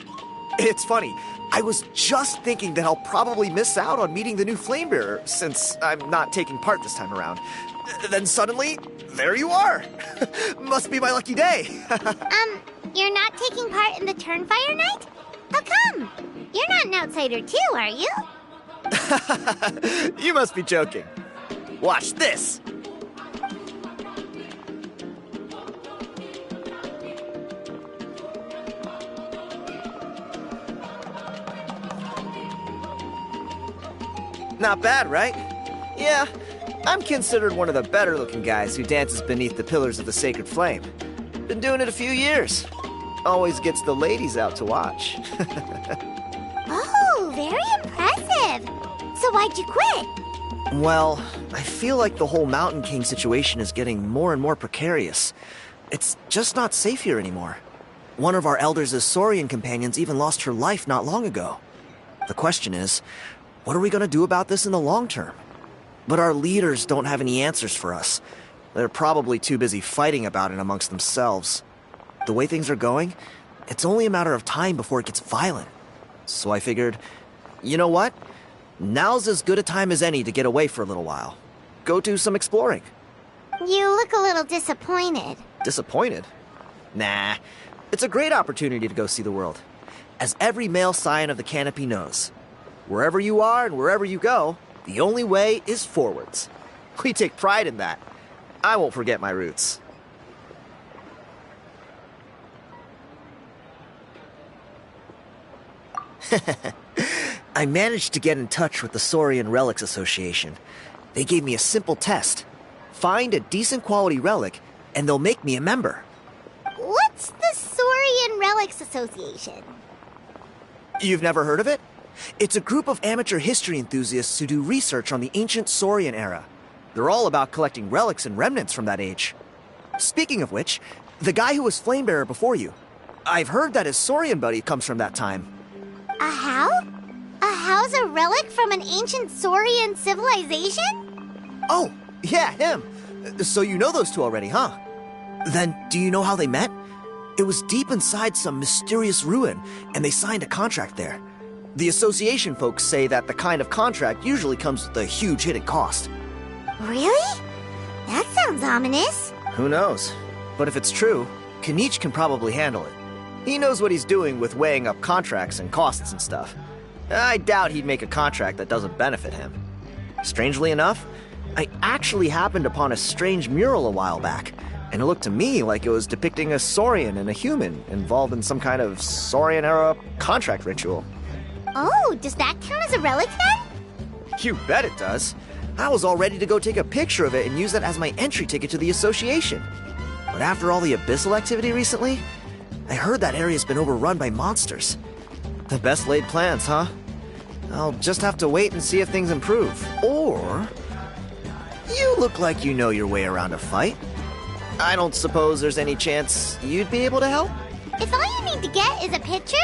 It's funny. I was just thinking that I'll probably miss out on meeting the new flame bearer since I'm not taking part this time around. Then suddenly, there you are. Must be my lucky day. You're not taking part in the Turnfire Night? How come? You're not an outsider too, are you? You must be joking. Watch this. Not bad, right? Yeah, I'm considered one of the better looking guys who dances beneath the pillars of the sacred flame. Been doing it a few years. Always gets the ladies out to watch. Oh, very impressive. So why'd you quit? Well, I feel like the whole Mountain King situation is getting more and more precarious. It's just not safe here anymore. One of our elders' Saurian companions even lost her life not long ago. The question is, what are we going to do about this in the long term? But our leaders don't have any answers for us. They're probably too busy fighting about it amongst themselves. The way things are going, it's only a matter of time before it gets violent. So I figured, you know what? Now's as good a time as any to get away for a little while. Go do some exploring. You look a little disappointed. Disappointed? Nah, it's a great opportunity to go see the world. As every male scion of the canopy knows, wherever you are and wherever you go, the only way is forwards. We take pride in that. I won't forget my roots. I managed to get in touch with the Saurian Relics Association. They gave me a simple test. Find a decent quality relic, and they'll make me a member. What's the Saurian Relics Association? You've never heard of it? It's a group of amateur history enthusiasts who do research on the ancient Saurian era. They're all about collecting relics and remnants from that age. Speaking of which, the guy who was Flamebearer before you, I've heard that his Saurian buddy comes from that time. A how? A how's a relic from an ancient Saurian civilization? Oh, yeah, him. So you know those two already, huh? Then, do you know how they met? It was deep inside some mysterious ruin, and they signed a contract there. The association folks say that the kind of contract usually comes with a huge hidden cost. Really? That sounds ominous. Who knows? But if it's true, Kinich can probably handle it. He knows what he's doing with weighing up contracts and costs and stuff. I doubt he'd make a contract that doesn't benefit him. Strangely enough, I actually happened upon a strange mural a while back, and it looked to me like it was depicting a Saurian and a human involved in some kind of Saurian-era contract ritual. Oh, does that count as a relic then? You bet it does. I was all ready to go take a picture of it and use that as my entry ticket to the association. But after all the abyssal activity recently, I heard that area's been overrun by monsters. The best laid plans, huh? I'll just have to wait and see if things improve. Or... you look like you know your way around a fight. I don't suppose there's any chance you'd be able to help? If all you need to get is a picture,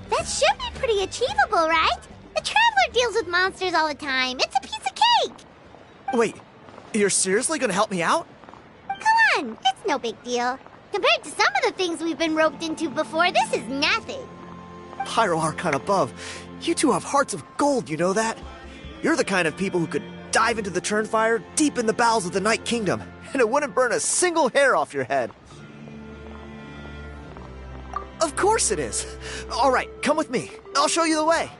that should be pretty achievable, right? The Traveler deals with monsters all the time. It's a piece of cake. Wait, you're seriously gonna help me out? Come on, it's no big deal. Compared to some of the things we've been roped into before, this is nothing. Pyro Archon above, you two have hearts of gold, you know that? You're the kind of people who could dive into the Turnfire deep in the bowels of the Night Kingdom, and it wouldn't burn a single hair off your head. Of course it is. All right, come with me. I'll show you the way.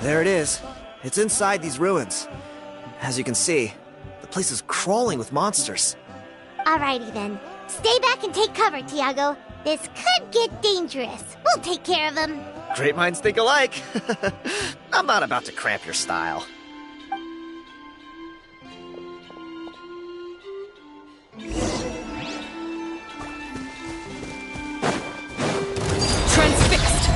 There it is. It's inside these ruins. As you can see, the place is crawling with monsters. Alrighty then. Stay back and take cover, Tiago. This could get dangerous. We'll take care of him. Great minds think alike. I'm not about to cramp your style. Transfixed!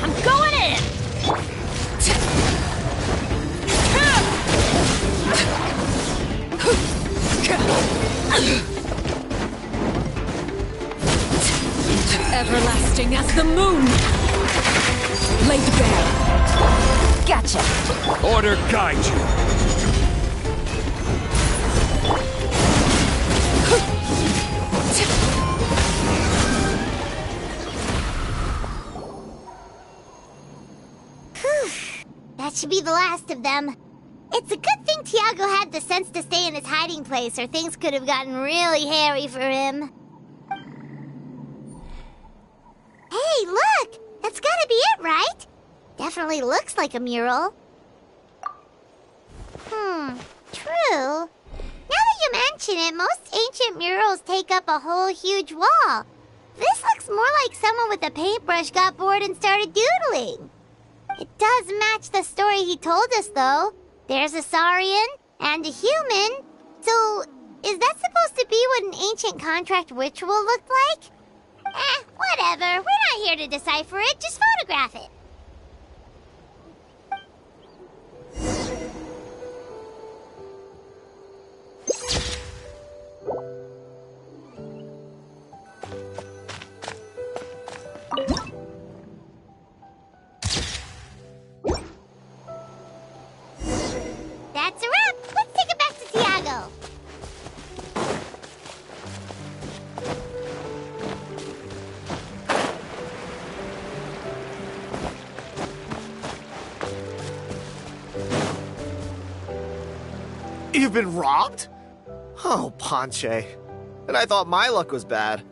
I'm going in! Everlasting as the moon! Laid bare. Gotcha! Order guide you. That should be the last of them. It's a good thing Tiago had the sense to stay in his hiding place, or things could have gotten really hairy for him. Hey, look! That's gotta be it, right? Definitely looks like a mural. True. Now that you mention it, most ancient murals take up a whole huge wall. This looks more like someone with a paintbrush got bored and started doodling. It does match the story he told us, though. There's a Saurian and a human. So, is that supposed to be what an ancient contract ritual looked like? Whatever. We're not here to decipher it. Just photograph it. That's a wrap. Let's take it back to Tiago. You've been robbed? Oh, Ponche. And I thought my luck was bad.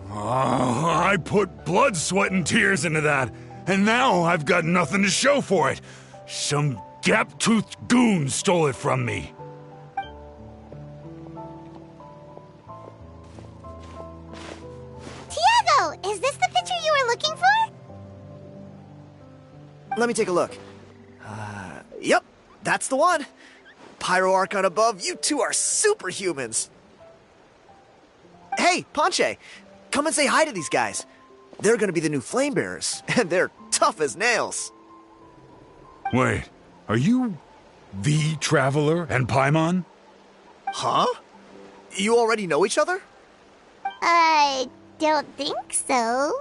I put blood, sweat, and tears into that, and now I've got nothing to show for it. Some gap-toothed goon stole it from me. Tiago, is this the picture you were looking for? Let me take a look. Yep, that's the one. Pyro Archon above, you two are superhumans. Hey, Ponche, come and say hi to these guys. They're gonna be the new flame bearers, and they're tough as nails. Wait, are you the Traveler and Paimon? Huh? You already know each other? I don't think so.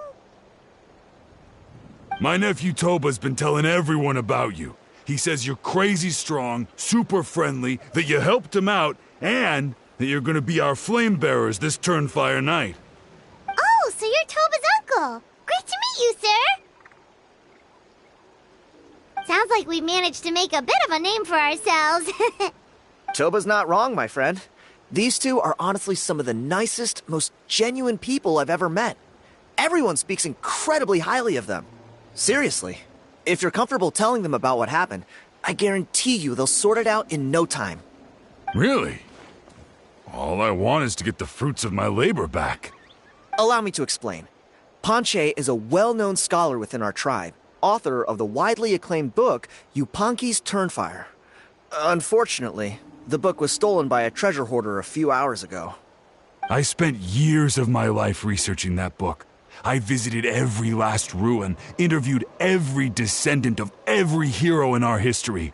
My nephew Toba's been telling everyone about you. He says you're crazy strong, super friendly, that you helped him out, and that you're gonna be our flame bearers this Turnfire night. Oh, so you're Toba's uncle. Great to meet you, sir. Sounds like we managed to make a bit of a name for ourselves. Toba's not wrong, my friend. These two are honestly some of the nicest, most genuine people I've ever met. Everyone speaks incredibly highly of them. Seriously, if you're comfortable telling them about what happened, I guarantee you they'll sort it out in no time. Really? All I want is to get the fruits of my labor back. Allow me to explain. Ponche is a well-known scholar within our tribe, author of the widely acclaimed book, Yupanqui's Turnfire. Unfortunately, the book was stolen by a treasure hoarder a few hours ago. I spent years of my life researching that book. I visited every last ruin, interviewed every descendant of every hero in our history.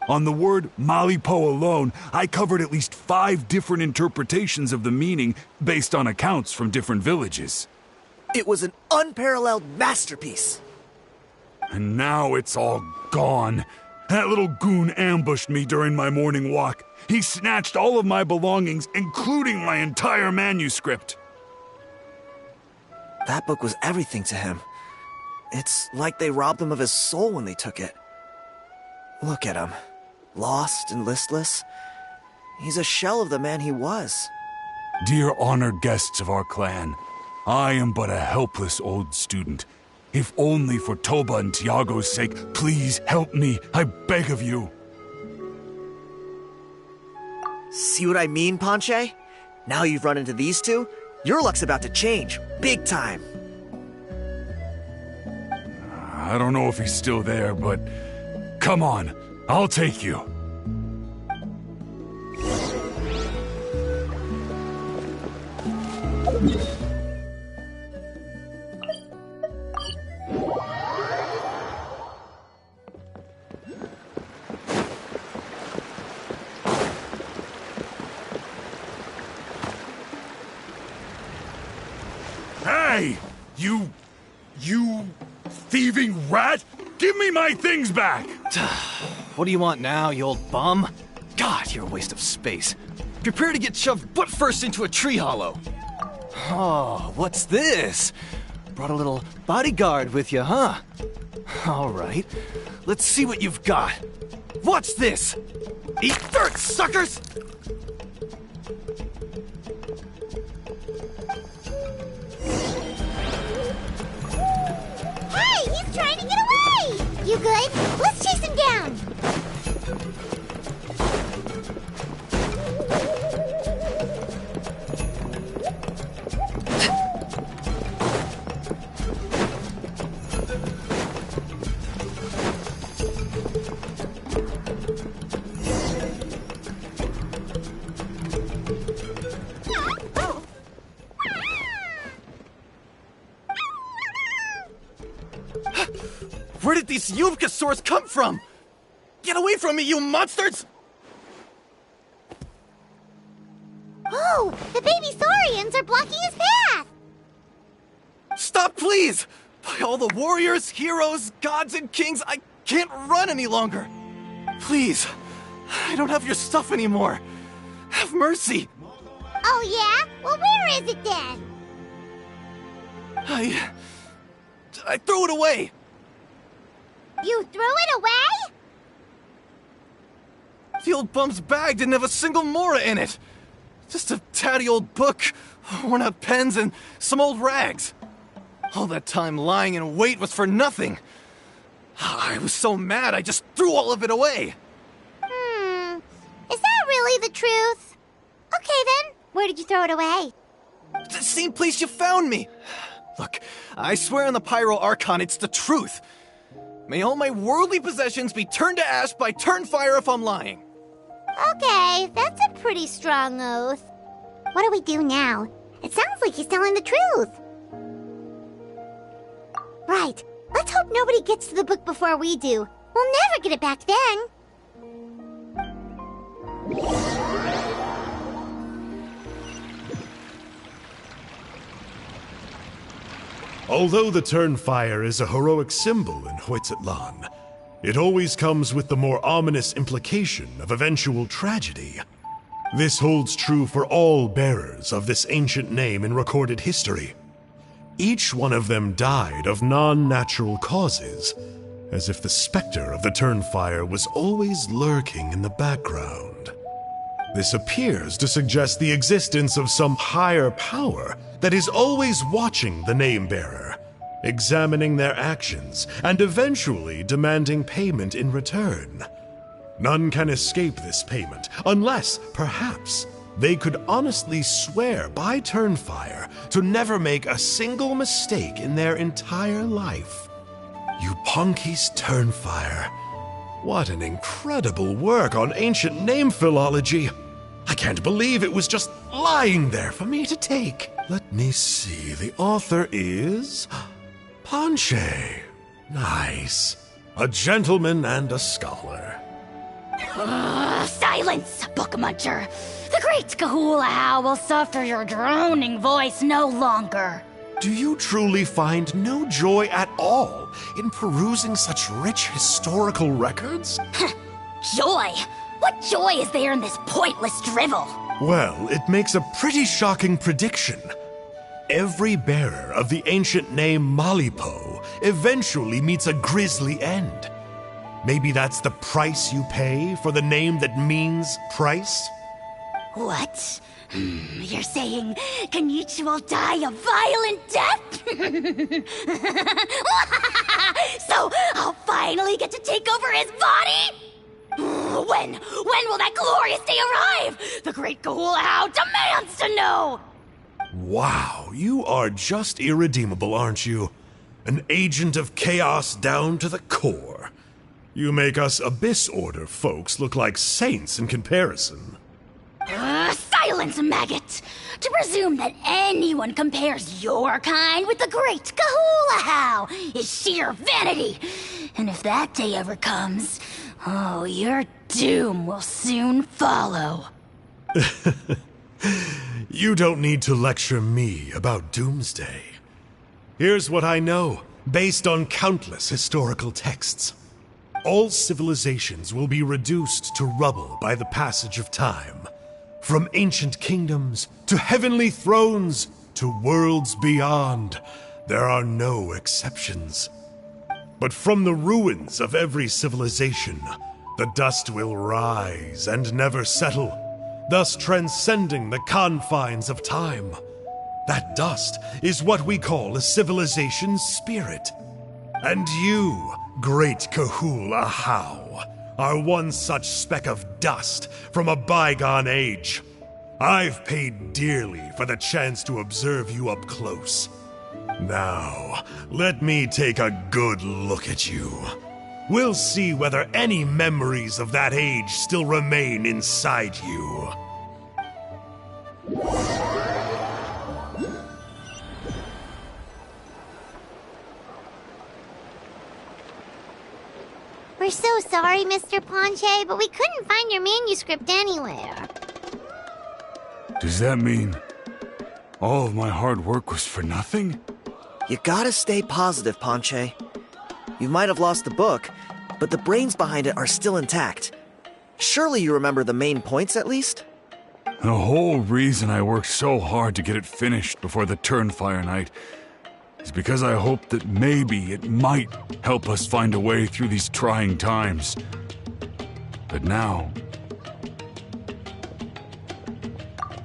On the word Malipo alone, I covered at least 5 different interpretations of the meaning based on accounts from different villages. It was an unparalleled masterpiece. And now it's all gone. That little goon ambushed me during my morning walk. He snatched all of my belongings, including my entire manuscript. That book was everything to him. It's like they robbed him of his soul when they took it. Look at him. Lost and listless. He's a shell of the man he was. Dear honored guests of our clan, I am but a helpless old student. If only for Toba and Tiago's sake, please help me, I beg of you. See what I mean, Ponche? Now you've run into these two, your luck's about to change, big time. I don't know if he's still there, but come on, I'll take you. Hey! You thieving rat! Give me my things back! What do you want now, you old bum? God, you're a waste of space. Prepare to get shoved butt first into a tree hollow. Oh, what's this? Brought a little bodyguard with you, huh? All right, let's see what you've got. What's this? Eat dirt, suckers! Hey, he's trying to get away! You good? Let's chase him down! Where did these Yuvkasaurs come from? Get away from me, you monsters! Oh, the baby saurians are blocking his path! Stop, please! By all the warriors, heroes, gods, and kings, I can't run any longer! Please, I don't have your stuff anymore. Have mercy! Oh yeah? Well, where is it then? I threw it away! You threw it away? The old bum's bag didn't have a single mora in it! Just a tatty old book, worn out pens, and some old rags. All that time lying in wait was for nothing. I was so mad I just threw all of it away. Is that really the truth? Okay then, where did you throw it away? The same place you found me. Look, I swear on the Pyro Archon it's the truth. May all my worldly possessions be turned to ash by Turnfire if I'm lying. Okay, that's a pretty strong oath. What do we do now? It sounds like he's telling the truth. Right, let's hope nobody gets to the book before we do. We'll never get it back then. Although the Turnfire is a heroic symbol in Huitzatlan, it always comes with the more ominous implication of eventual tragedy. This holds true for all bearers of this ancient name in recorded history. Each one of them died of non-natural causes, as if the specter of the Turnfire was always lurking in the background. This appears to suggest the existence of some higher power that is always watching the name-bearer, examining their actions, and eventually demanding payment in return. None can escape this payment, unless, perhaps, they could honestly swear by Turnfire to never make a single mistake in their entire life. Yupanki's Turnfire. What an incredible work on ancient name philology. I can't believe it was just lying there for me to take. Let me see, the author is Ponche. Nice. A gentleman and a scholar. Silence, book muncher. The great Kahula will suffer your droning voice no longer. Do you truly find no joy at all in perusing such rich historical records? Joy? What joy is there in this pointless drivel? Well, it makes a pretty shocking prediction. Every bearer of the ancient name Malipo eventually meets a grisly end. Maybe that's the price you pay for the name that means price? What? You're saying Kinich will die a violent death? So I'll finally get to take over his body? When will that glorious day arrive? The great Gahulahau demands to know! Wow, you are just irredeemable, aren't you? An agent of chaos down to the core. You make us Abyss Order folks look like saints in comparison. Silence, maggot! To presume that anyone compares your kind with the great Gahulahau is sheer vanity. And if that day ever comes, oh, your doom will soon follow. You don't need to lecture me about Doomsday. Here's what I know, based on countless historical texts. All civilizations will be reduced to rubble by the passage of time. From ancient kingdoms, to heavenly thrones, to worlds beyond, there are no exceptions. But from the ruins of every civilization, the dust will rise and never settle, thus transcending the confines of time. That dust is what we call a civilization's spirit. And you, great Gahulahau, are one such speck of dust from a bygone age. I've paid dearly for the chance to observe you up close. Now, let me take a good look at you. We'll see whether any memories of that age still remain inside you. We're so sorry, Mr. Ponche, but we couldn't find your manuscript anywhere. Does that mean all of my hard work was for nothing? You gotta stay positive, Ponche. You might have lost the book, but the brains behind it are still intact. Surely you remember the main points at least? The whole reason I worked so hard to get it finished before the Turnfire Night is because I hoped that maybe it might help us find a way through these trying times. But now...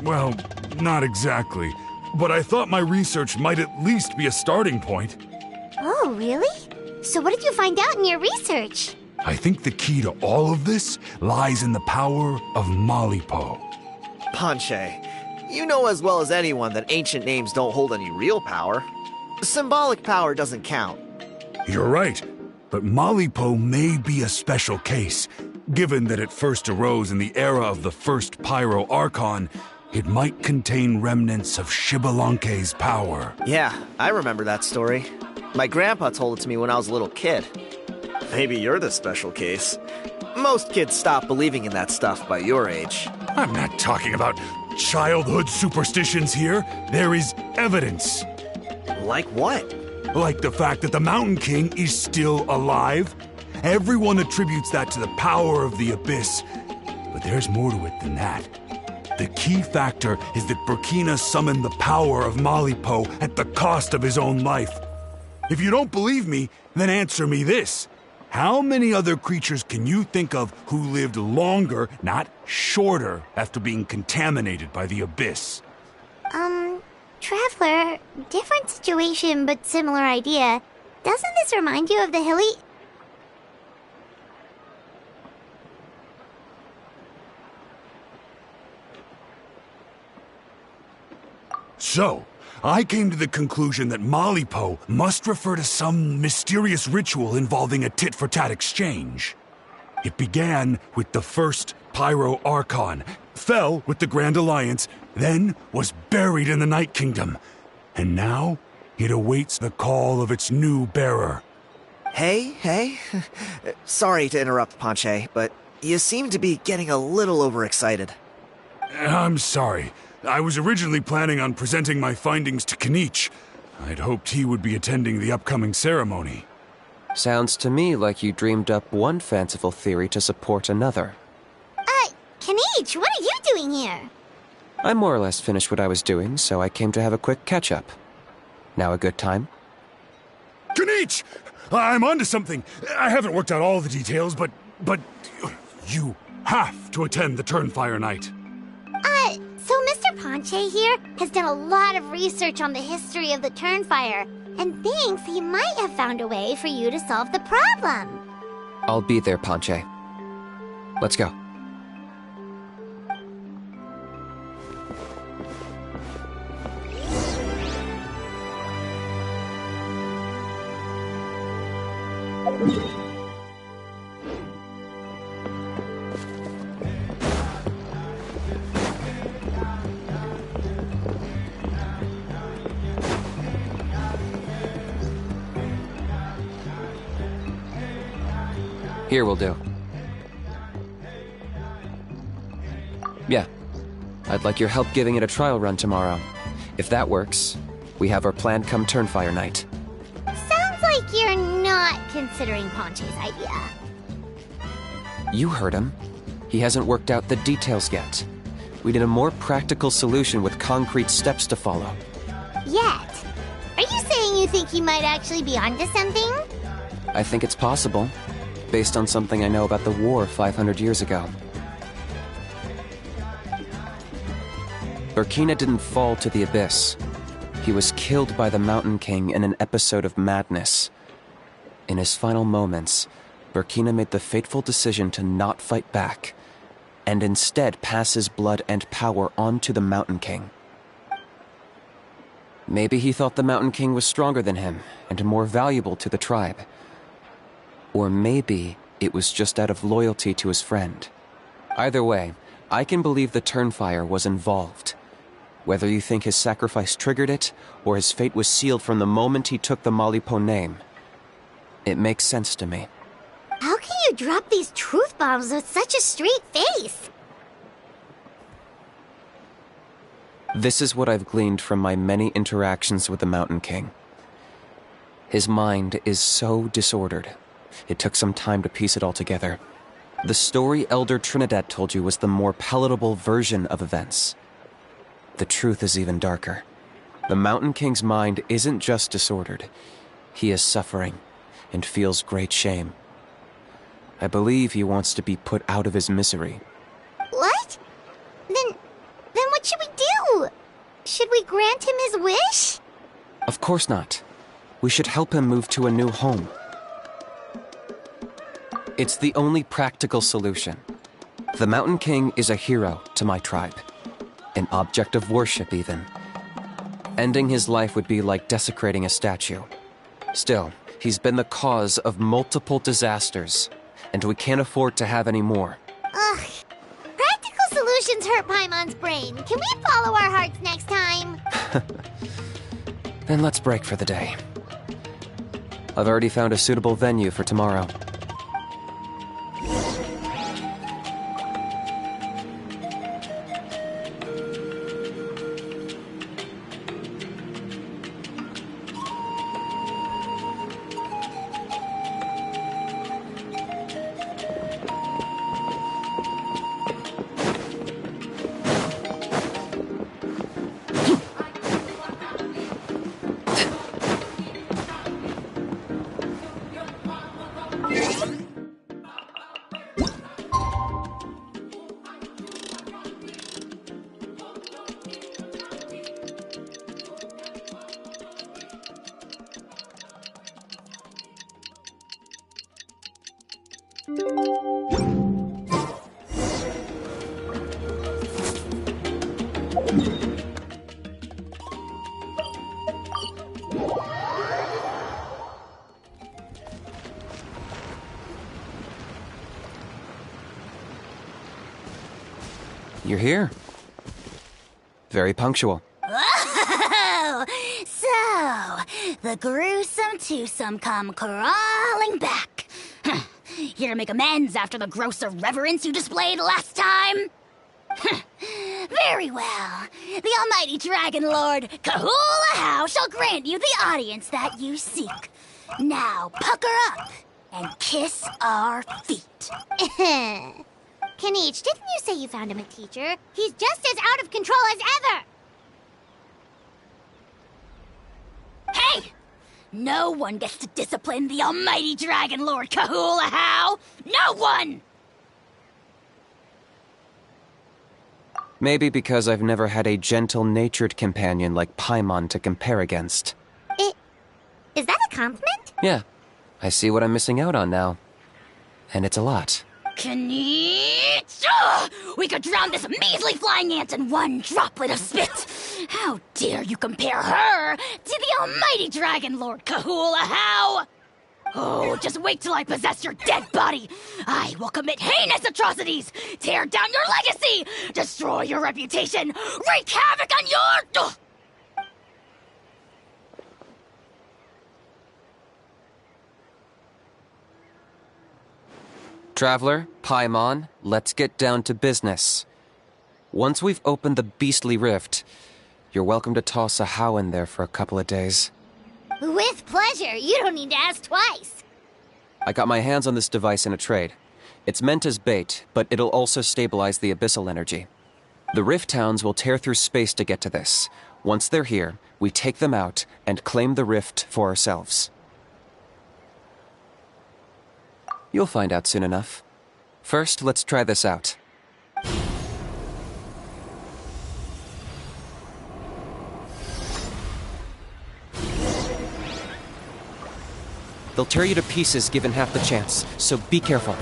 well, not exactly. But I thought my research might at least be a starting point. Oh, really? So what did you find out in your research? I think the key to all of this lies in the power of Malipo. Ponche, you know as well as anyone that ancient names don't hold any real power. Symbolic power doesn't count. You're right, but Malipo may be a special case. Given that it first arose in the era of the first Pyro Archon, it might contain remnants of Shibalanke's power. Yeah, I remember that story. My grandpa told it to me when I was a little kid. Maybe you're the special case. Most kids stop believing in that stuff by your age. I'm not talking about childhood superstitions here. There is evidence. Like what? Like the fact that the Mountain King is still alive. Everyone attributes that to the power of the Abyss. But there's more to it than that. The key factor is that Burkina summoned the power of Malipo at the cost of his own life. If you don't believe me, then answer me this. How many other creatures can you think of who lived longer, not shorter, after being contaminated by the Abyss? Traveler, different situation but similar idea. Doesn't this remind you of the hilly... So, I came to the conclusion that Malipo must refer to some mysterious ritual involving a tit-for-tat exchange. It began with the first Pyro Archon, fell with the Grand Alliance, then was buried in the Night Kingdom. And now, it awaits the call of its new bearer. Hey. Sorry to interrupt, Ponche, but you seem to be getting a little overexcited. I'm sorry. I was originally planning on presenting my findings to Kinich. I'd hoped he would be attending the upcoming ceremony. Sounds to me like you dreamed up one fanciful theory to support another. Kinich, what are you doing here? I more or less finished what I was doing, so I came to have a quick catch-up. Now a good time? Kinich! I'm onto something. I haven't worked out all the details, but you have to attend the Turnfire Night. Ponche here has done a lot of research on the history of the Turnfire, and thinks he might have found a way for you to solve the problem. I'll be there, Ponche. Let's go. Here will do. Yeah. I'd like your help giving it a trial run tomorrow. If that works, we have our plan come Turnfire night. Sounds like you're not considering Ponche's idea. You heard him. He hasn't worked out the details yet. We need a more practical solution with concrete steps to follow. Yet? Are you saying you think he might actually be onto something? I think it's possible, based on something I know about the war 500 years ago. Burkina didn't fall to the abyss. He was killed by the Mountain King in an episode of madness. In his final moments, Burkina made the fateful decision to not fight back, and instead pass his blood and power on to the Mountain King. Maybe he thought the Mountain King was stronger than him, and more valuable to the tribe. Or maybe it was just out of loyalty to his friend. Either way, I can believe the Turnfire was involved. Whether you think his sacrifice triggered it, or his fate was sealed from the moment he took the Malipo name, it makes sense to me. How can you drop these truth bombs with such a straight face? This is what I've gleaned from my many interactions with the Mountain King. His mind is so disordered. It took some time to piece it all together. The story Elder Trinidad told you was the more palatable version of events. The truth is even darker. The Mountain King's mind isn't just disordered. He is suffering and feels great shame. I believe he wants to be put out of his misery. What? Then what should we do? Should we grant him his wish? Of course not. We should help him move to a new home. It's the only practical solution. The Mountain King is a hero to my tribe. An object of worship, even. Ending his life would be like desecrating a statue. Still, he's been the cause of multiple disasters, and we can't afford to have any more. Ugh. Practical solutions hurt Paimon's brain. Can we follow our hearts next time? Then let's break for the day. I've already found a suitable venue for tomorrow. You're here. Very punctual. Oh, so the gruesome twosome come crawling back. Here to make amends after the gross irreverence you displayed last time? Very well. The almighty Dragon Lord, Kahula shall grant you the audience that you seek. Now pucker up and kiss our feet. Kinich, didn't you say you found him a teacher? He's just as out of control as ever! Hey! No one gets to discipline the almighty Dragon Lord Kahula. No one! Maybe because I've never had a gentle-natured companion like Paimon to compare against. Is that a compliment? Yeah, I see what I'm missing out on now. And it's a lot. Kinich! Ugh! We could drown this measly flying ant in one droplet of spit! How dare you compare her to the almighty Dragon Lord Kahula How! Oh, just wait till I possess your dead body! I will commit heinous atrocities! Tear down your legacy! Destroy your reputation! Wreak havoc on your... Ugh! Traveler, Paimon, let's get down to business. Once we've opened the beastly rift, you're welcome to toss a How in there for a couple of days. With pleasure. You don't need to ask twice. I got my hands on this device in a trade. It's meant as bait, but it'll also stabilize the abyssal energy. The rift towns will tear through space to get to this. Once they're here, we take them out and claim the rift for ourselves. You'll find out soon enough. First, let's try this out. They'll tear you to pieces given half the chance, so be careful.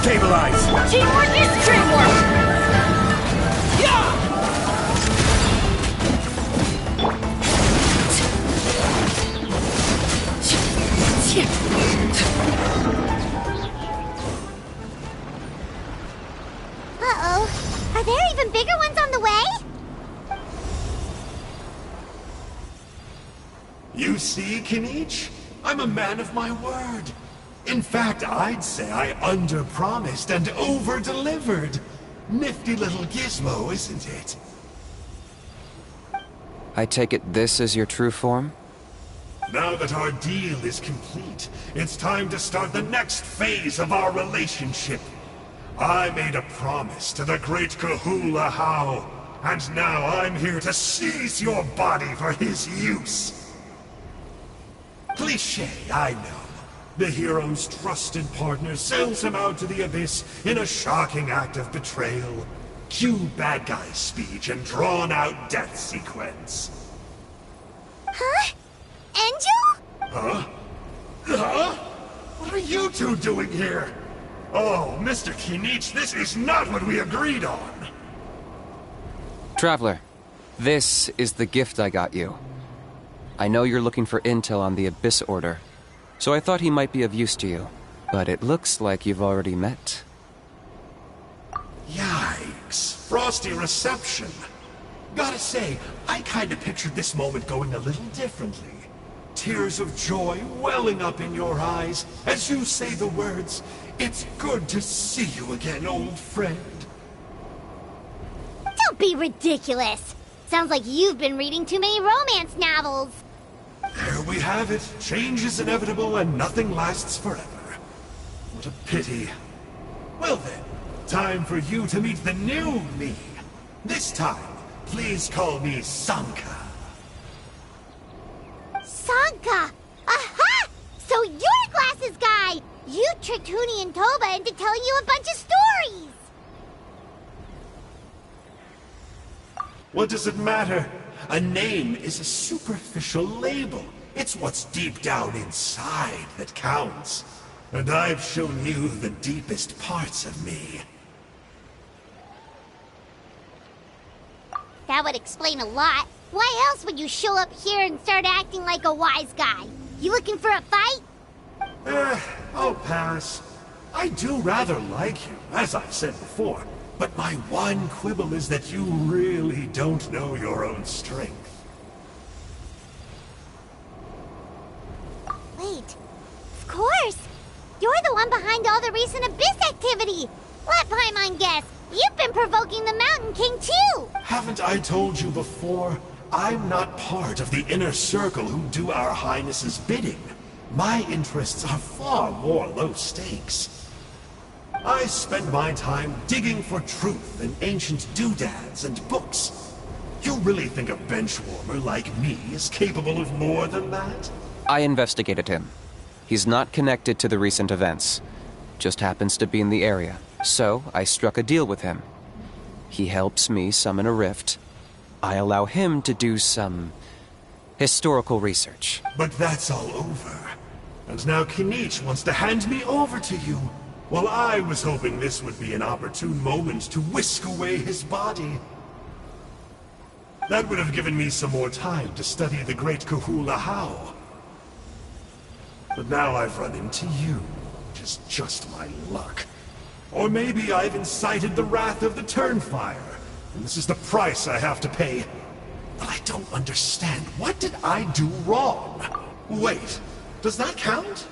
Stabilize! Teamwork is dreamwork! Uh-oh. Are there even bigger ones on the way? You see, Kinich? I'm a man of my word. In fact, I'd say I under-promised and over-delivered. Nifty little gizmo, isn't it? I take it this is your true form? Now that our deal is complete, it's time to start the next phase of our relationship. I made a promise to the great Kahula How, and now I'm here to seize your body for his use. Cliché, I know. The hero's trusted partner sells him out to the abyss in a shocking act of betrayal. Cue bad guy speech and drawn-out death sequence. Huh? Angel? Huh? Huh? What are you two doing here? Oh, Mr. Kinich, this is not what we agreed on. Traveler, this is the gift I got you. I know you're looking for intel on the Abyss Order, so I thought he might be of use to you. But it looks like you've already met. Yikes. Frosty reception. Gotta say, I kinda pictured this moment going a little differently. Tears of joy welling up in your eyes as you say the words, "It's good to see you again, old friend." Don't be ridiculous. Sounds like you've been reading too many romance novels. There we have it. Change is inevitable and nothing lasts forever. What a pity. Well then, time for you to meet the new me. This time, please call me Sanka. Sanka! Aha! So you're Glasses Guy! You tricked Huni and Toba into telling you a bunch of stories! What does it matter? A name is a superficial label. It's what's deep down inside that counts. And I've shown you the deepest parts of me. That would explain a lot. Why else would you show up here and start acting like a wise guy? You looking for a fight? I'll pass. I do rather like you, as I've said before. But my one quibble is that you really don't know your own strength. Wait. Of course! You're the one behind all the recent Abyss activity! Let Paimon guess! You've been provoking the Mountain King too! Haven't I told you before? I'm not part of the inner circle who do our Highness's bidding. My interests are far more low stakes. I spend my time digging for truth in ancient doodads and books. You really think a benchwarmer like me is capable of more than that? I investigated him. He's not connected to the recent events. Just happens to be in the area. So, I struck a deal with him. He helps me summon a rift. I allow him to do some historical research. But that's all over. And now Kinich wants to hand me over to you. Well, I was hoping this would be an opportune moment to whisk away his body. That would have given me some more time to study the great Kahula How. But now I've run into you, which is just my luck. Or maybe I've incited the wrath of the Turnfire, and this is the price I have to pay. But I don't understand. What did I do wrong? Wait, does that count?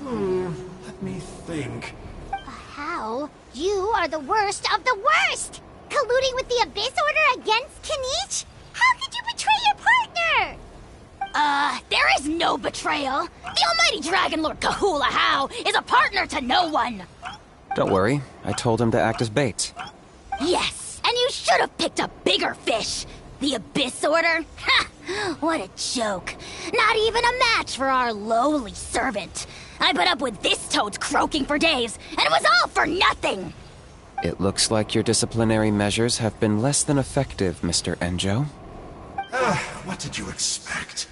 Let me think. How? You are the worst of the worst! Colluding with the Abyss Order against Kinich? How could you betray your partner? There is no betrayal. The almighty Dragon Lord Kahula How is a partner to no one. Don't worry, I told him to act as bait. Yes, and you should have picked a bigger fish. The Abyss Order? Ha! What a joke. Not even a match for our lowly servant. I put up with this toad's croaking for days, and it was all for nothing. It looks like your disciplinary measures have been less than effective, Mr. Enjo. What did you expect?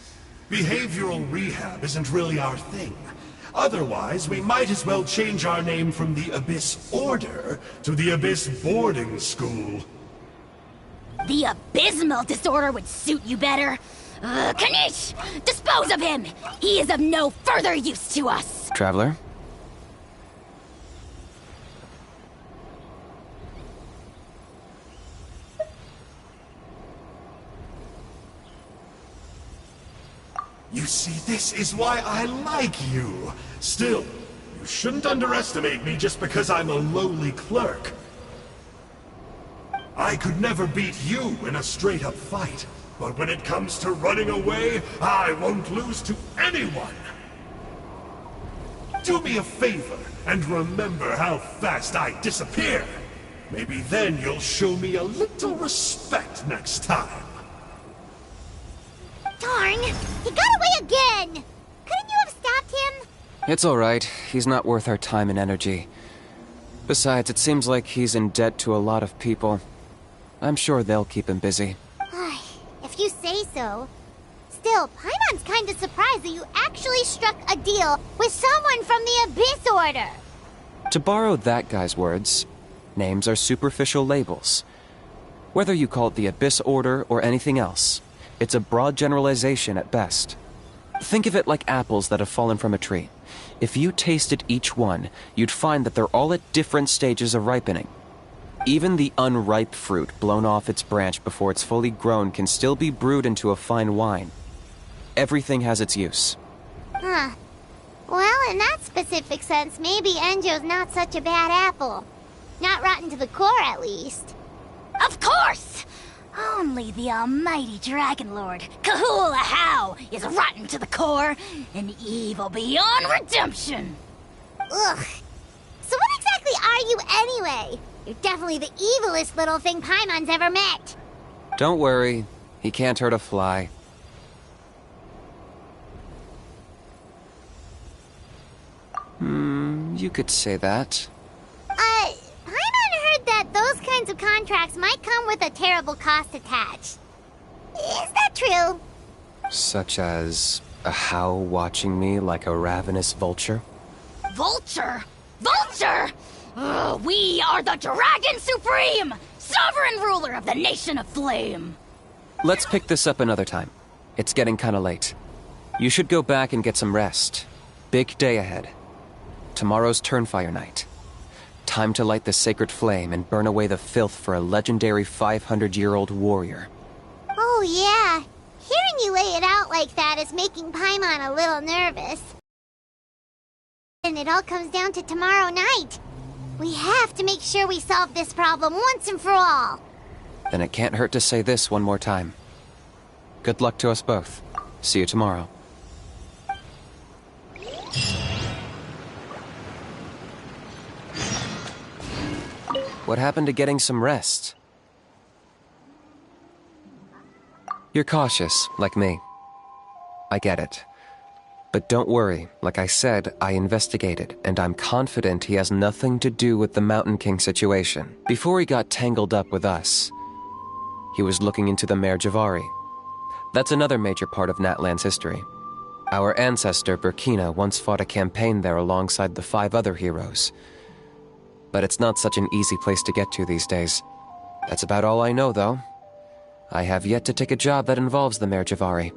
Behavioral rehab isn't really our thing. Otherwise, we might as well change our name from the Abyss Order to the Abyss Boarding School. The abysmal disorder would suit you better. Kinich! Dispose of him! He is of no further use to us! Traveler? You see, this is why I like you. Still, you shouldn't underestimate me just because I'm a lowly clerk. I could never beat you in a straight-up fight, but when it comes to running away, I won't lose to anyone. Do me a favor and remember how fast I disappear. Maybe then you'll show me a little respect next time. Darn! He got away again! Couldn't you have stopped him? It's alright. He's not worth our time and energy. Besides, it seems like he's in debt to a lot of people. I'm sure they'll keep him busy. If you say so. Still, Paimon's kinda surprised that you actually struck a deal with someone from the Abyss Order. To borrow that guy's words, names are superficial labels. Whether you call it the Abyss Order or anything else, it's a broad generalization at best. Think of it like apples that have fallen from a tree. If you tasted each one, you'd find that they're all at different stages of ripening. Even the unripe fruit blown off its branch before it's fully grown can still be brewed into a fine wine. Everything has its use. Huh. Well, in that specific sense, maybe Enjo's not such a bad apple. Not rotten to the core, at least. Of course! Only the almighty Dragon Lord, Kahula How, is rotten to the core and evil beyond redemption. Ugh. So what exactly are you anyway? You're definitely the evilest little thing Paimon's ever met. Don't worry, he can't hurt a fly. You could say that. Paimon heard that those kinds of contracts might come with a terrible cost attached. Is that true? Such as a How watching me like a ravenous vulture? Vulture? Vulture? We are the Dragon Supreme, sovereign ruler of the Nation of Flame. Let's pick this up another time. It's getting kinda late. You should go back and get some rest. Big day ahead. Tomorrow's Turnfire night. Time to light the sacred flame and burn away the filth for a legendary 500-year-old warrior. Oh yeah. Hearing you lay it out like that is making Paimon a little nervous. And it all comes down to tomorrow night. We have to make sure we solve this problem once and for all. Then it can't hurt to say this one more time. Good luck to us both. See you tomorrow. What happened to getting some rest? You're cautious, like me. I get it. But don't worry, like I said, I investigated, and I'm confident he has nothing to do with the Mountain King situation. Before he got tangled up with us, he was looking into the Mare Javari. That's another major part of Natlan's history. Our ancestor, Burkina, once fought a campaign there alongside the 5 other heroes. But it's not such an easy place to get to these days. That's about all I know, though. I have yet to take a job that involves the Mare Javari.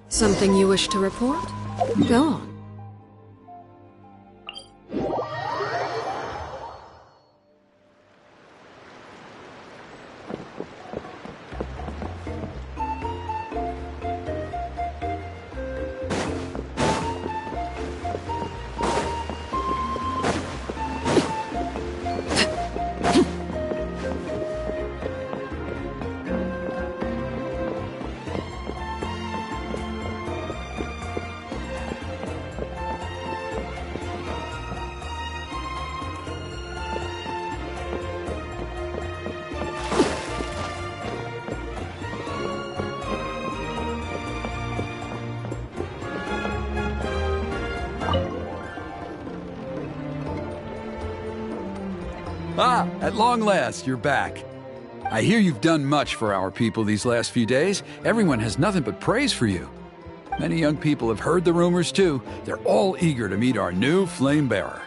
Something you wish to report? Go on. Ah, at long last, you're back. I hear you've done much for our people these last few days. Everyone has nothing but praise for you. Many young people have heard the rumors too. They're all eager to meet our new flame bearer.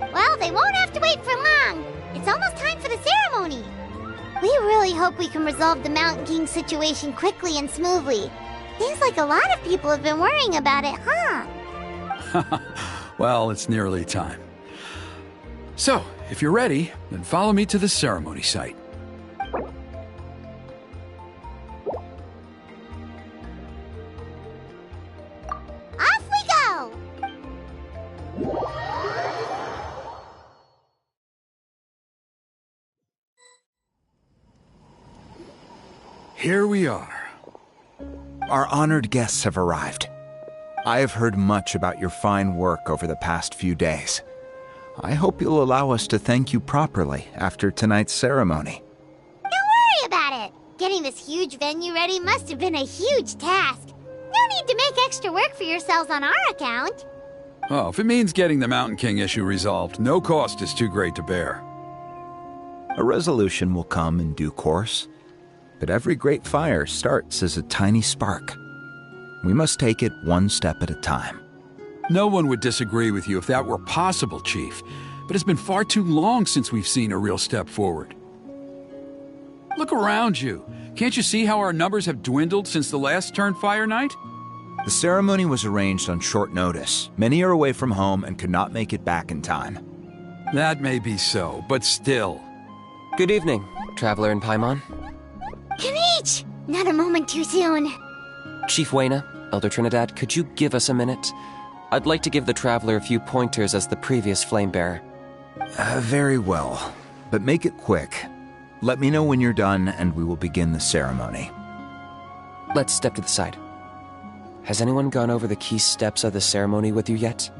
Well, they won't have to wait for long. It's almost time for the ceremony. We really hope we can resolve the Mountain King situation quickly and smoothly. Seems like a lot of people have been worrying about it, huh? Well, it's nearly time. So, if you're ready, then follow me to the ceremony site. Off we go! Here we are. Our honored guests have arrived. I have heard much about your fine work over the past few days. I hope you'll allow us to thank you properly after tonight's ceremony. Don't worry about it. Getting this huge venue ready must have been a huge task. No need to make extra work for yourselves on our account. Oh, if it means getting the Mountain King issue resolved, no cost is too great to bear. A resolution will come in due course, but every great fire starts as a tiny spark. We must take it one step at a time. No one would disagree with you if that were possible, Chief, but it's been far too long since we've seen a real step forward. Look around you. Can't you see how our numbers have dwindled since the last Turnfire night? The ceremony was arranged on short notice. Many are away from home and could not make it back in time. That may be so, but still. Good evening, Traveler in Paimon. Kinich! Not a moment too soon. Chief Wayna, Elder Trinidad, could you give us a minute? I'd like to give the Traveler a few pointers as the previous Flamebearer. Very well, but make it quick. Let me know when you're done and we will begin the ceremony. Let's step to the side. Has anyone gone over the key steps of the ceremony with you yet?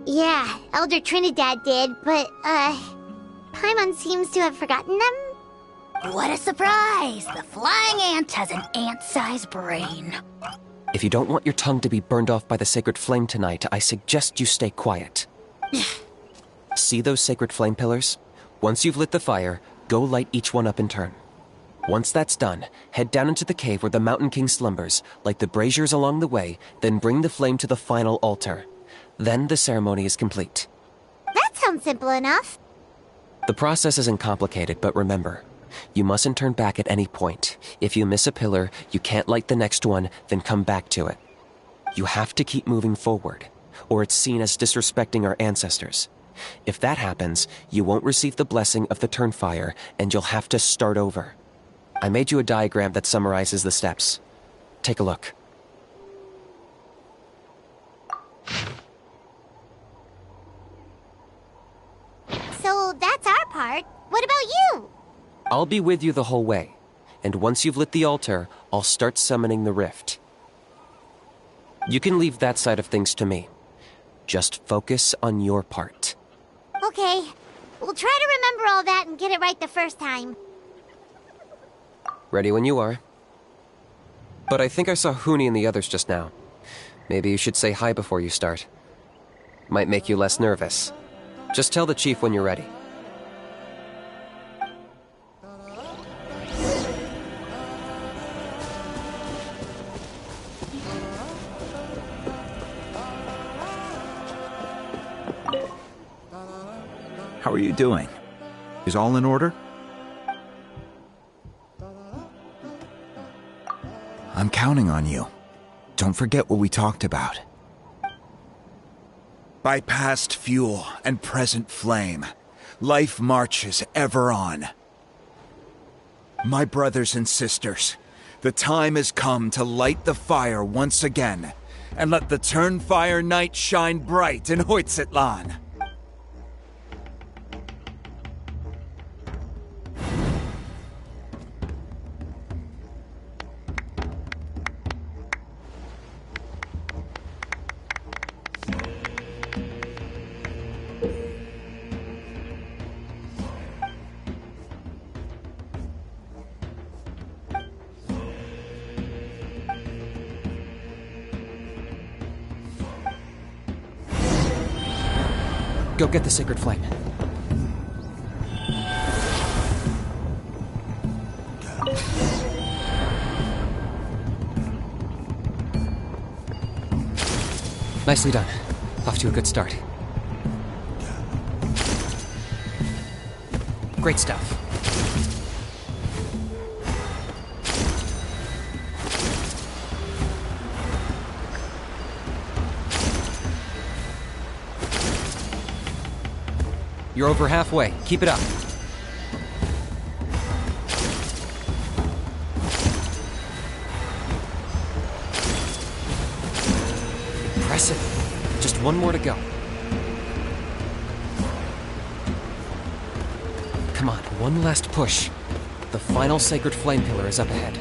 Yeah, Elder Trinidad did, but, Paimon seems to have forgotten them. What a surprise! The flying ant has an ant-sized brain. If you don't want your tongue to be burned off by the sacred flame tonight, I suggest you stay quiet. See those sacred flame pillars? Once you've lit the fire, go light each one up in turn. Once that's done, head down into the cave where the Mountain King slumbers, light the braziers along the way, then bring the flame to the final altar. Then the ceremony is complete. That sounds simple enough. The process isn't complicated, but remember, you mustn't turn back at any point. If you miss a pillar, you can't light the next one, then come back to it. You have to keep moving forward, or it's seen as disrespecting our ancestors. If that happens, you won't receive the blessing of the Turnfire, and you'll have to start over. I made you a diagram that summarizes the steps. Take a look. So that's our part. What about you? I'll be with you the whole way, and once you've lit the altar, I'll start summoning the rift. You can leave that side of things to me. Just focus on your part. Okay. We'll try to remember all that and get it right the first time. Ready when you are. But I think I saw Huni and the others just now. Maybe you should say hi before you start. Might make you less nervous. Just tell the chief when you're ready. How are you doing? Is all in order? I'm counting on you. Don't forget what we talked about. By past fuel and present flame, life marches ever on. My brothers and sisters, the time has come to light the fire once again, and let the Turnfire night shine bright in Hoytzitlan. Go get the sacred flame. Nicely done. Off to a good start. Great stuff. You're over halfway. Keep it up. Impressive. Just one more to go. Come on, one last push. The final sacred flame pillar is up ahead.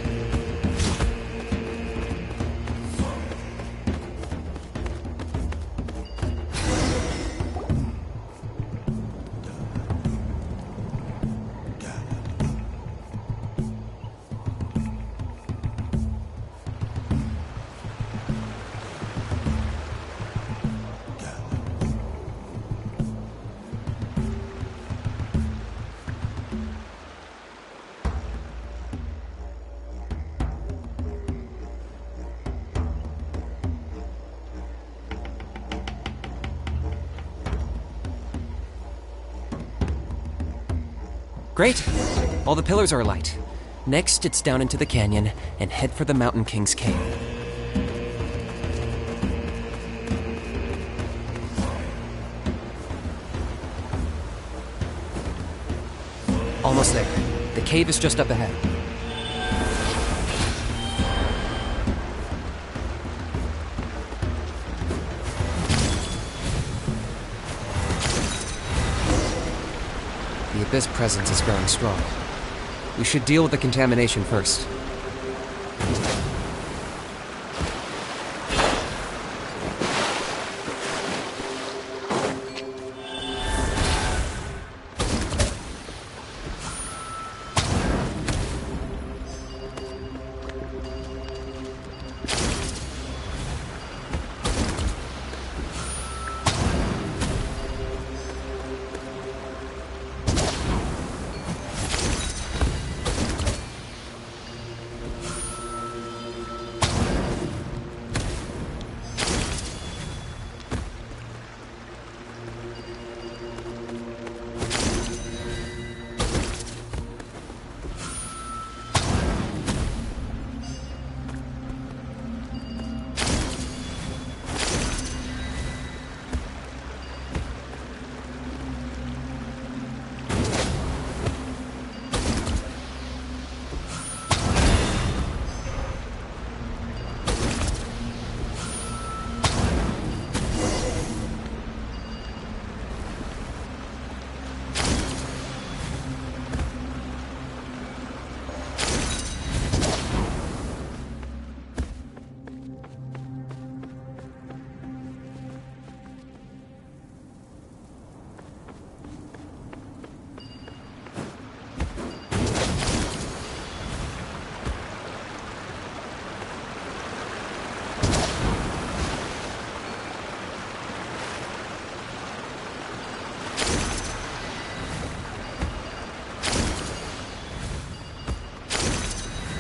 Great! All the pillars are alight. Next, it's down into the canyon and head for the Mountain King's cave. Almost there. The cave is just up ahead. The Abyss presence is growing strong. We should deal with the contamination first.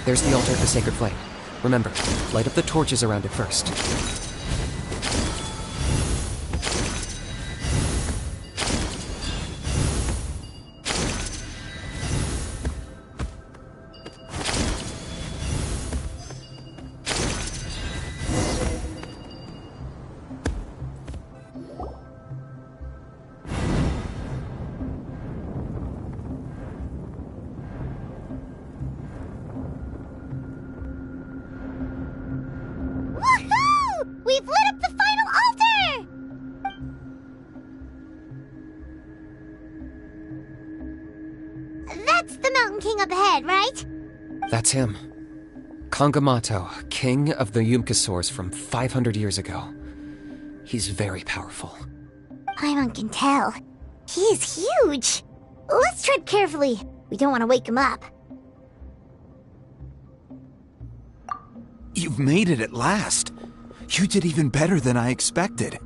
There's the altar of the sacred flame. Remember, light up the torches around it first. Woohoo! We've lit up the final altar! That's the Mountain King up ahead, right? That's him. Kangamato, king of the Yumkasaurs from 500 years ago. He's very powerful. Paimon can tell. He is huge. Let's tread carefully. We don't want to wake him up. You've made it at last. You did even better than I expected.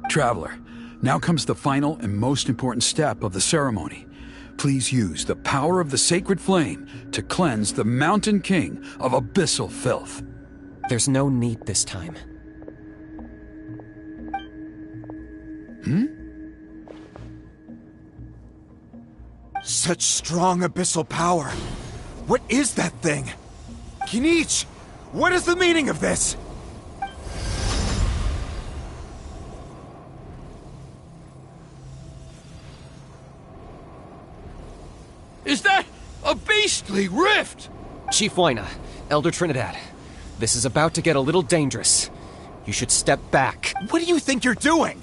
Traveler, now comes the final and most important step of the ceremony. Please use the power of the sacred flame to cleanse the Mountain King of abyssal filth. There's no need this time. Such strong abyssal power. What is that thing? Kinich, what is the meaning of this? Is that a beastly rift? Chief Waina, Elder Trinidad, this is about to get a little dangerous. You should step back. What do you think you're doing?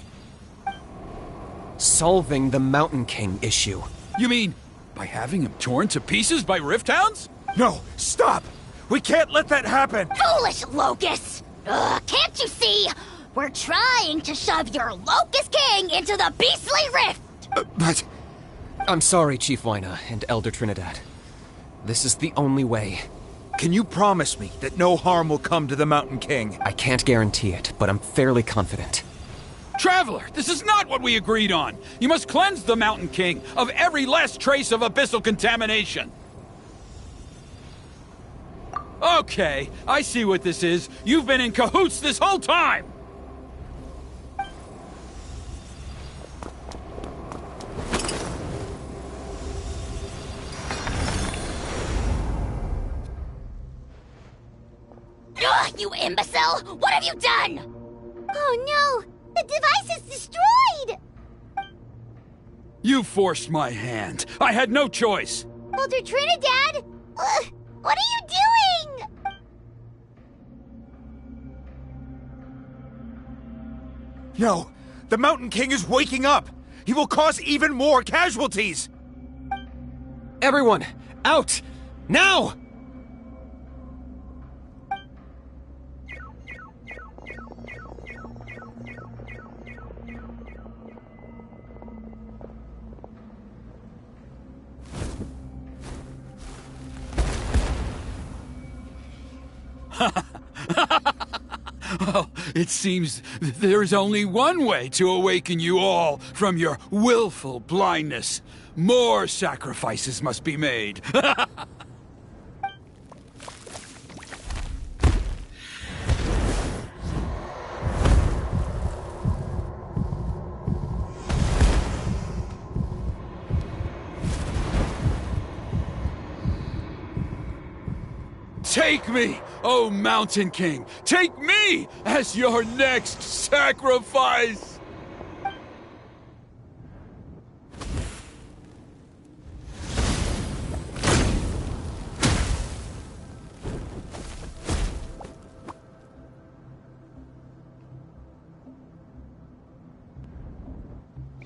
Solving the Mountain King issue. You mean by having him torn to pieces by rift hounds? No, stop! We can't let that happen! Foolish Locust! Can't you see? We're trying to shove your Locust King into the beastly rift! But... I'm sorry, Chief Waina and Elder Trinidad. This is the only way. Can you promise me that no harm will come to the Mountain King? I can't guarantee it, but I'm fairly confident. Traveler, this is not what we agreed on. You must cleanse the Mountain King of every last trace of abyssal contamination. Okay, I see what this is. You've been in cahoots this whole time! Ugh, you imbecile! What have you done? Oh no! The device is destroyed! You forced my hand. I had no choice. Elder Trinidad! What are you doing? No! The Mountain King is waking up! He will cause even more casualties! Everyone, out! Now! Oh, it seems there is only one way to awaken you all from your willful blindness. More sacrifices must be made. Take me, O Mountain King! Take me as your next sacrifice!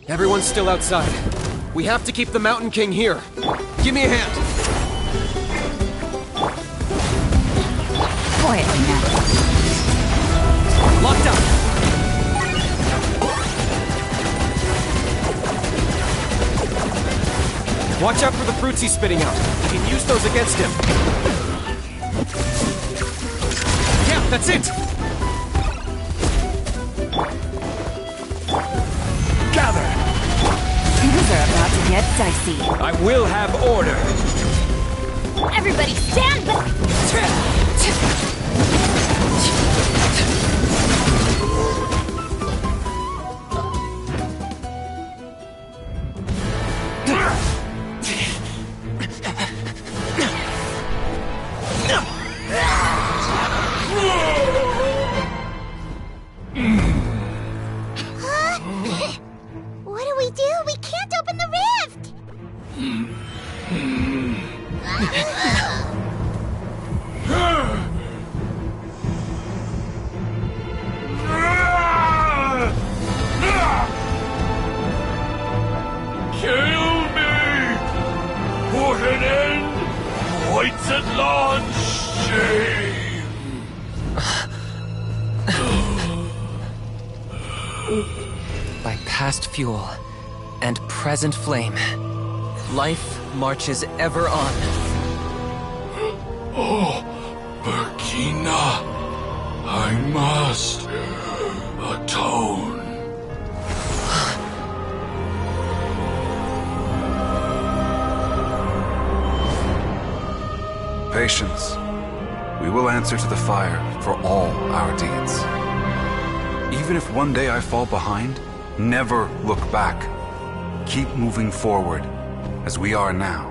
Everyone's still outside. We have to keep the Mountain King here. Give me a hand. Quietly now. Locked up. Watch out for the fruits he's spitting out. You can use those against him. Yeah, that's it. Things are about to get dicey. I will have order. Everybody stand back! What do we do? We can't open the rift! Kill me! Put an end! Points at launch! Shame! By past fuel and present flame, life marches ever on. Oh, Burkina, I must atone. Patience. We will answer to the fire for all our deeds. Even if one day I fall behind, never look back. Keep moving forward, as we are now.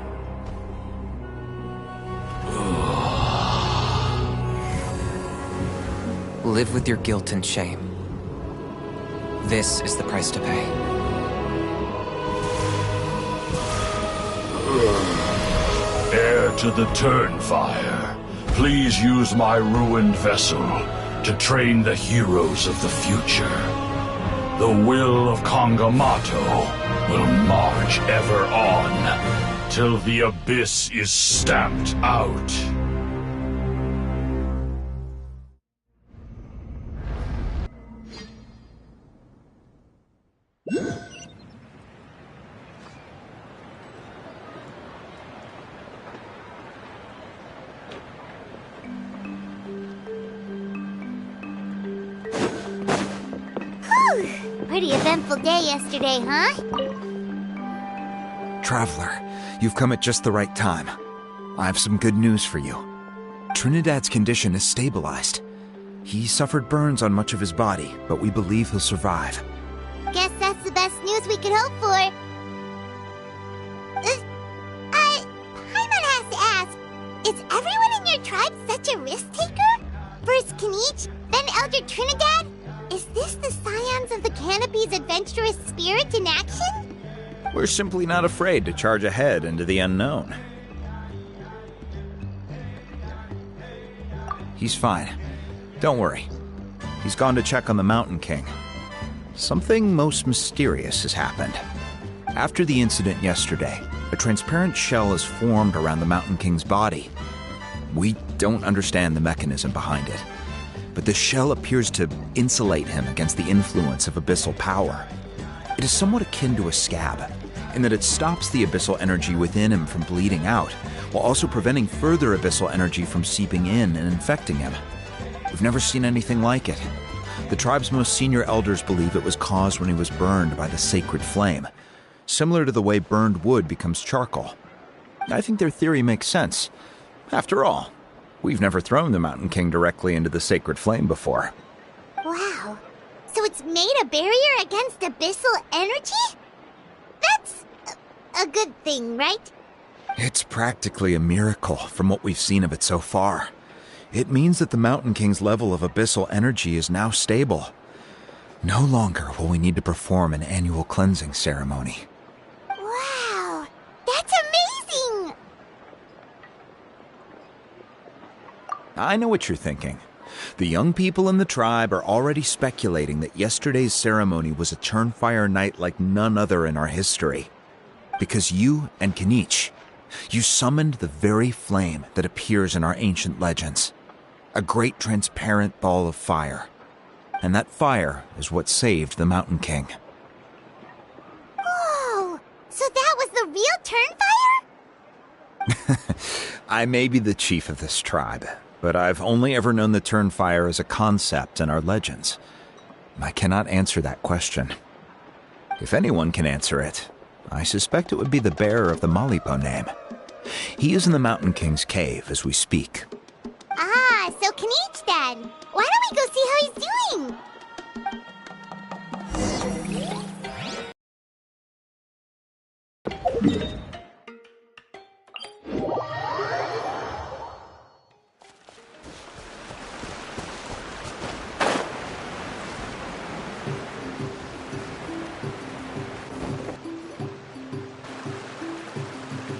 Live with your guilt and shame. This is the price to pay. Heir to the Turnfire, please use my ruined vessel to train the heroes of the future. The will of Kangamato will march ever on, till the abyss is stamped out. Pretty eventful day yesterday, huh? Traveler, you've come at just the right time. I have some good news for you. Trinidad's condition is stabilized. He suffered burns on much of his body, but we believe he'll survive. Guess that's the best news we could hope for. Paimon has to ask, is everyone in your tribe such a risk-taker? First Kinich, then Elder Trinidad? Is this the scions of the Canopy's adventurous spirit in action? We're simply not afraid to charge ahead into the unknown. He's fine. Don't worry. He's gone to check on the Mountain King. Something most mysterious has happened. After the incident yesterday, a transparent shell has formed around the Mountain King's body. We don't understand the mechanism behind it, but the shell appears to insulate him against the influence of abyssal power. It is somewhat akin to a scab, in that it stops the abyssal energy within him from bleeding out, while also preventing further abyssal energy from seeping in and infecting him. We've never seen anything like it. The tribe's most senior elders believe it was caused when he was burned by the sacred flame, similar to the way burned wood becomes charcoal. I think their theory makes sense. After all, we've never thrown the Mountain King directly into the sacred flame before. Wow. So it's made a barrier against abyssal energy? That's a good thing, right? It's practically a miracle from what we've seen of it so far. It means that the Mountain King's level of abyssal energy is now stable. No longer will we need to perform an annual cleansing ceremony. Wow. That's amazing! I know what you're thinking. The young people in the tribe are already speculating that yesterday's ceremony was a Turnfire night like none other in our history. Because you and Kinich, you summoned the very flame that appears in our ancient legends. A great transparent ball of fire. And that fire is what saved the Mountain King. Whoa! So that was the real Turnfire? I may be the chief of this tribe, but I've only ever known the Turnfire as a concept in our legends. I cannot answer that question. If anyone can answer it, I suspect it would be the bearer of the Malipo name. He is in the Mountain King's cave as we speak. Ah, so Kinich then. Why don't we go see how he's doing?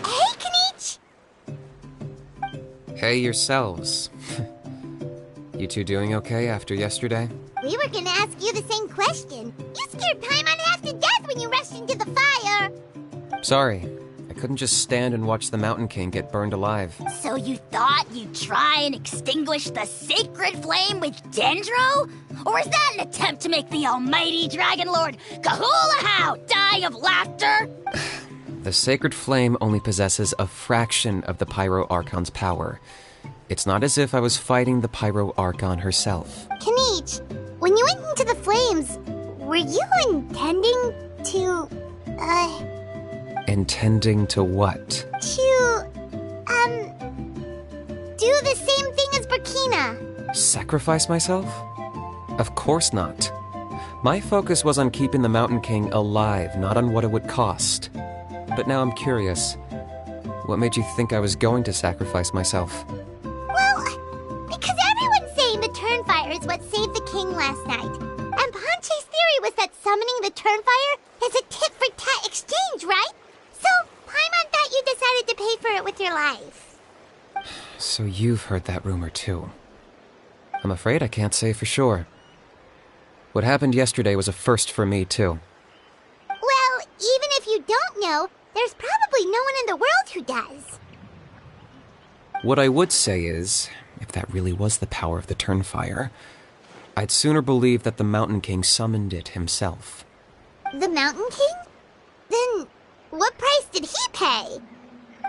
Hey, Kinich! Hey yourselves. You two doing okay after yesterday? We were gonna ask you the same question. You scared Paimon half to death when you rushed into the fire. Sorry, I couldn't just stand and watch the Mountain King get burned alive. So you thought you'd try and extinguish the sacred flame with Dendro? Or is that an attempt to make the almighty Dragon Lord Kahulahow die of laughter? The sacred flame only possesses a fraction of the Pyro Archon's power. It's not as if I was fighting the Pyro Archon herself. Kinich, when you went into the flames, were you intending to, Intending to what? do the same thing as Burkina? Sacrifice myself? Of course not. My focus was on keeping the Mountain King alive, not on what it would cost. But now I'm curious. What made you think I was going to sacrifice myself? Well, because everyone's saying the Turnfire is what saved the king last night. And Ponche's theory was that summoning the Turnfire is a tit-for-tat exchange, right? So, Paimon thought you decided to pay for it with your life. So you've heard that rumor too. I'm afraid I can't say for sure. What happened yesterday was a first for me too. Well, even if you don't know, there's probably no one in the world who does. What I would say is, if that really was the power of the Turnfire, I'd sooner believe that the Mountain King summoned it himself. The Mountain King? Then, what price did he pay?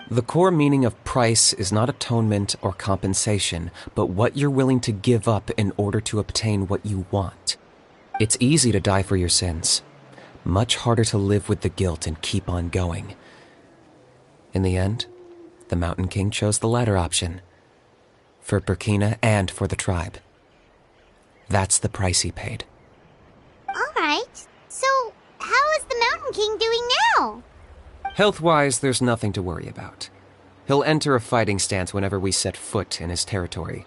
The core meaning of price is not atonement or compensation, but what you're willing to give up in order to obtain what you want. It's easy to die for your sins. Much harder to live with the guilt and keep on going. In the end, the Mountain King chose the latter option. For Burkina and for the tribe. That's the price he paid. Alright, so how is the Mountain King doing now? Health-wise, there's nothing to worry about. He'll enter a fighting stance whenever we set foot in his territory.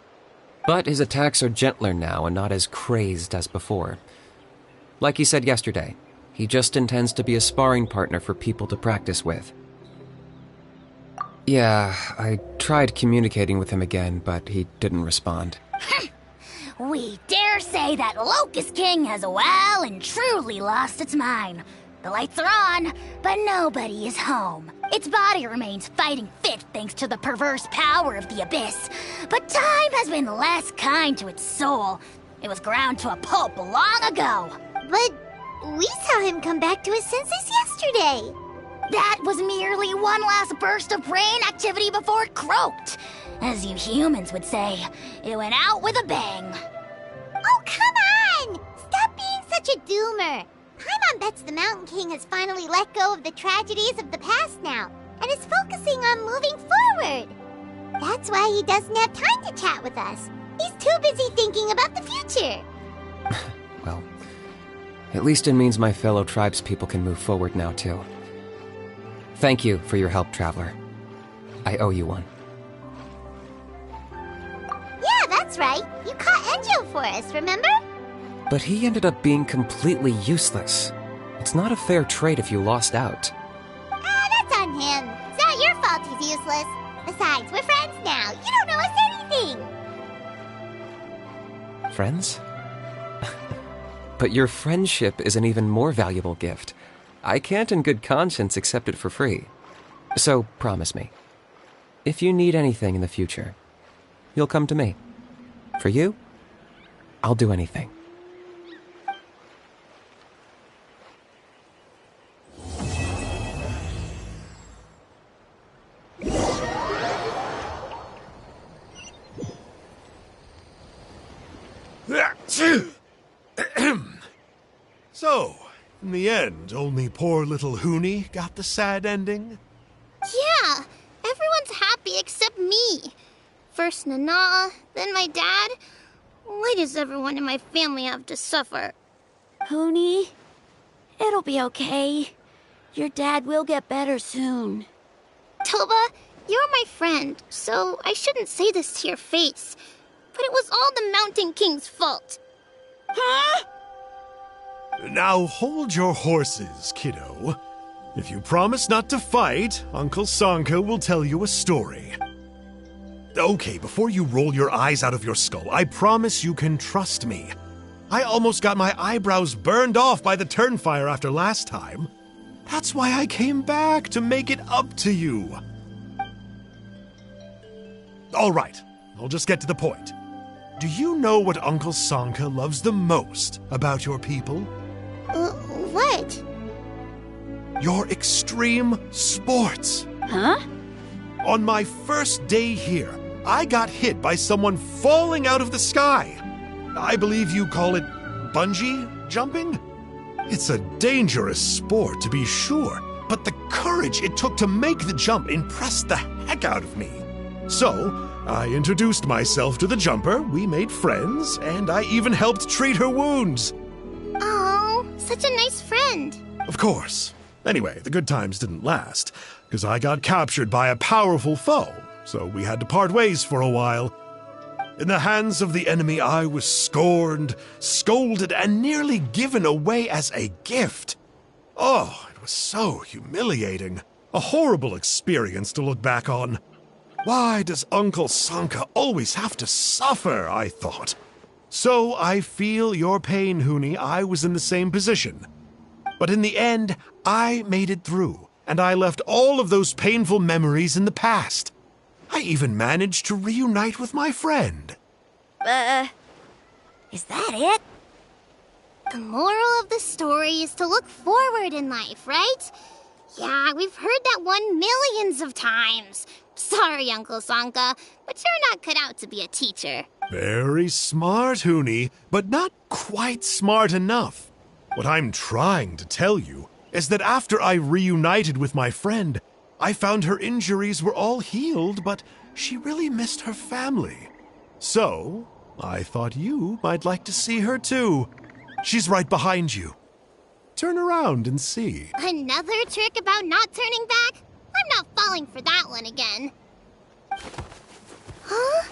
But his attacks are gentler now and not as crazed as before. Like he said yesterday, he just intends to be a sparring partner for people to practice with. Yeah, I tried communicating with him again, but he didn't respond. We dare say that Locust King has well and truly lost its mind. The lights are on, but nobody is home. Its body remains fighting fit thanks to the perverse power of the Abyss. But time has been less kind to its soul. It was ground to a pulp long ago. But we saw him come back to his senses yesterday. That was merely one last burst of brain activity before it croaked. As you humans would say, it went out with a bang. Oh, come on! Stop being such a doomer. Paimon bets the Mountain King has finally let go of the tragedies of the past now, and is focusing on moving forward. That's why he doesn't have time to chat with us. He's too busy thinking about the future. Well, at least it means my fellow tribespeople can move forward now, too. Thank you for your help, Traveler. I owe you one. Yeah, that's right. You caught Enjo for us, remember? But he ended up being completely useless. It's not a fair trade if you lost out. That's on him. It's not your fault he's useless. Besides, we're friends now. You don't know us anything. Friends? But your friendship is an even more valuable gift. I can't in good conscience accept it for free. So promise me, if you need anything in the future, you'll come to me. For you, I'll do anything. So, in the end, only poor little Huni got the sad ending? Yeah, everyone's everybody except me. First Nana, then my dad. Why does everyone in my family have to suffer? Huni, it'll be okay. Your dad will get better soon. Toba, you're my friend, so I shouldn't say this to your face. But it was all the Mountain King's fault. Huh? Now hold your horses, kiddo. If you promise not to fight, Uncle Sanka will tell you a story. Okay, before you roll your eyes out of your skull, I promise you can trust me. I almost got my eyebrows burned off by the turnfire after last time. That's why I came back, to make it up to you. All right, I'll just get to the point. Do you know what Uncle Sanka loves the most about your people? What? Your extreme sports. Huh? On my first day here, I got hit by someone falling out of the sky. I believe you call it bungee jumping? It's a dangerous sport, to be sure, but the courage it took to make the jump impressed the heck out of me. So, I introduced myself to the jumper, we made friends, and I even helped treat her wounds. Oh, such a nice friend. Of course. Anyway, the good times didn't last, because I got captured by a powerful foe, so we had to part ways for a while. In the hands of the enemy, I was scorned, scolded, and nearly given away as a gift. Oh, it was so humiliating. A horrible experience to look back on. Why does Uncle Sanka always have to suffer, I thought. So I feel your pain, Huni. I was in the same position. But in the end, I made it through, and I left all of those painful memories in the past. I even managed to reunite with my friend. Is that it? The moral of the story is to look forward in life, right? Yeah, we've heard that one millions of times. Sorry, Uncle Sanka, but you're not cut out to be a teacher. Very smart, Huni, but not quite smart enough. What I'm trying to tell you is that after I reunited with my friend, I found her injuries were all healed, but she really missed her family. So, I thought you might like to see her too. She's right behind you. Turn around and see. Another trick about not turning back? I'm not falling for that one again. Huh?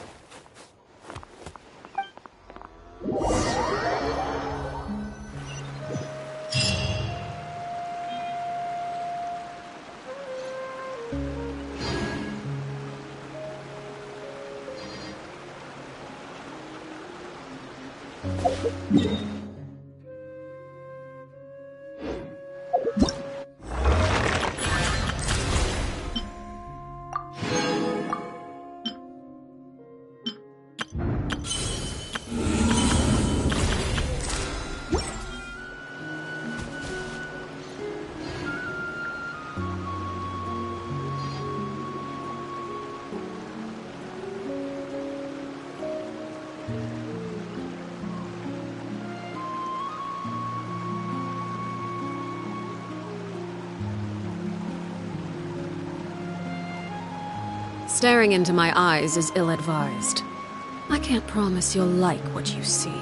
Staring into my eyes is ill-advised. I can't promise you'll like what you see.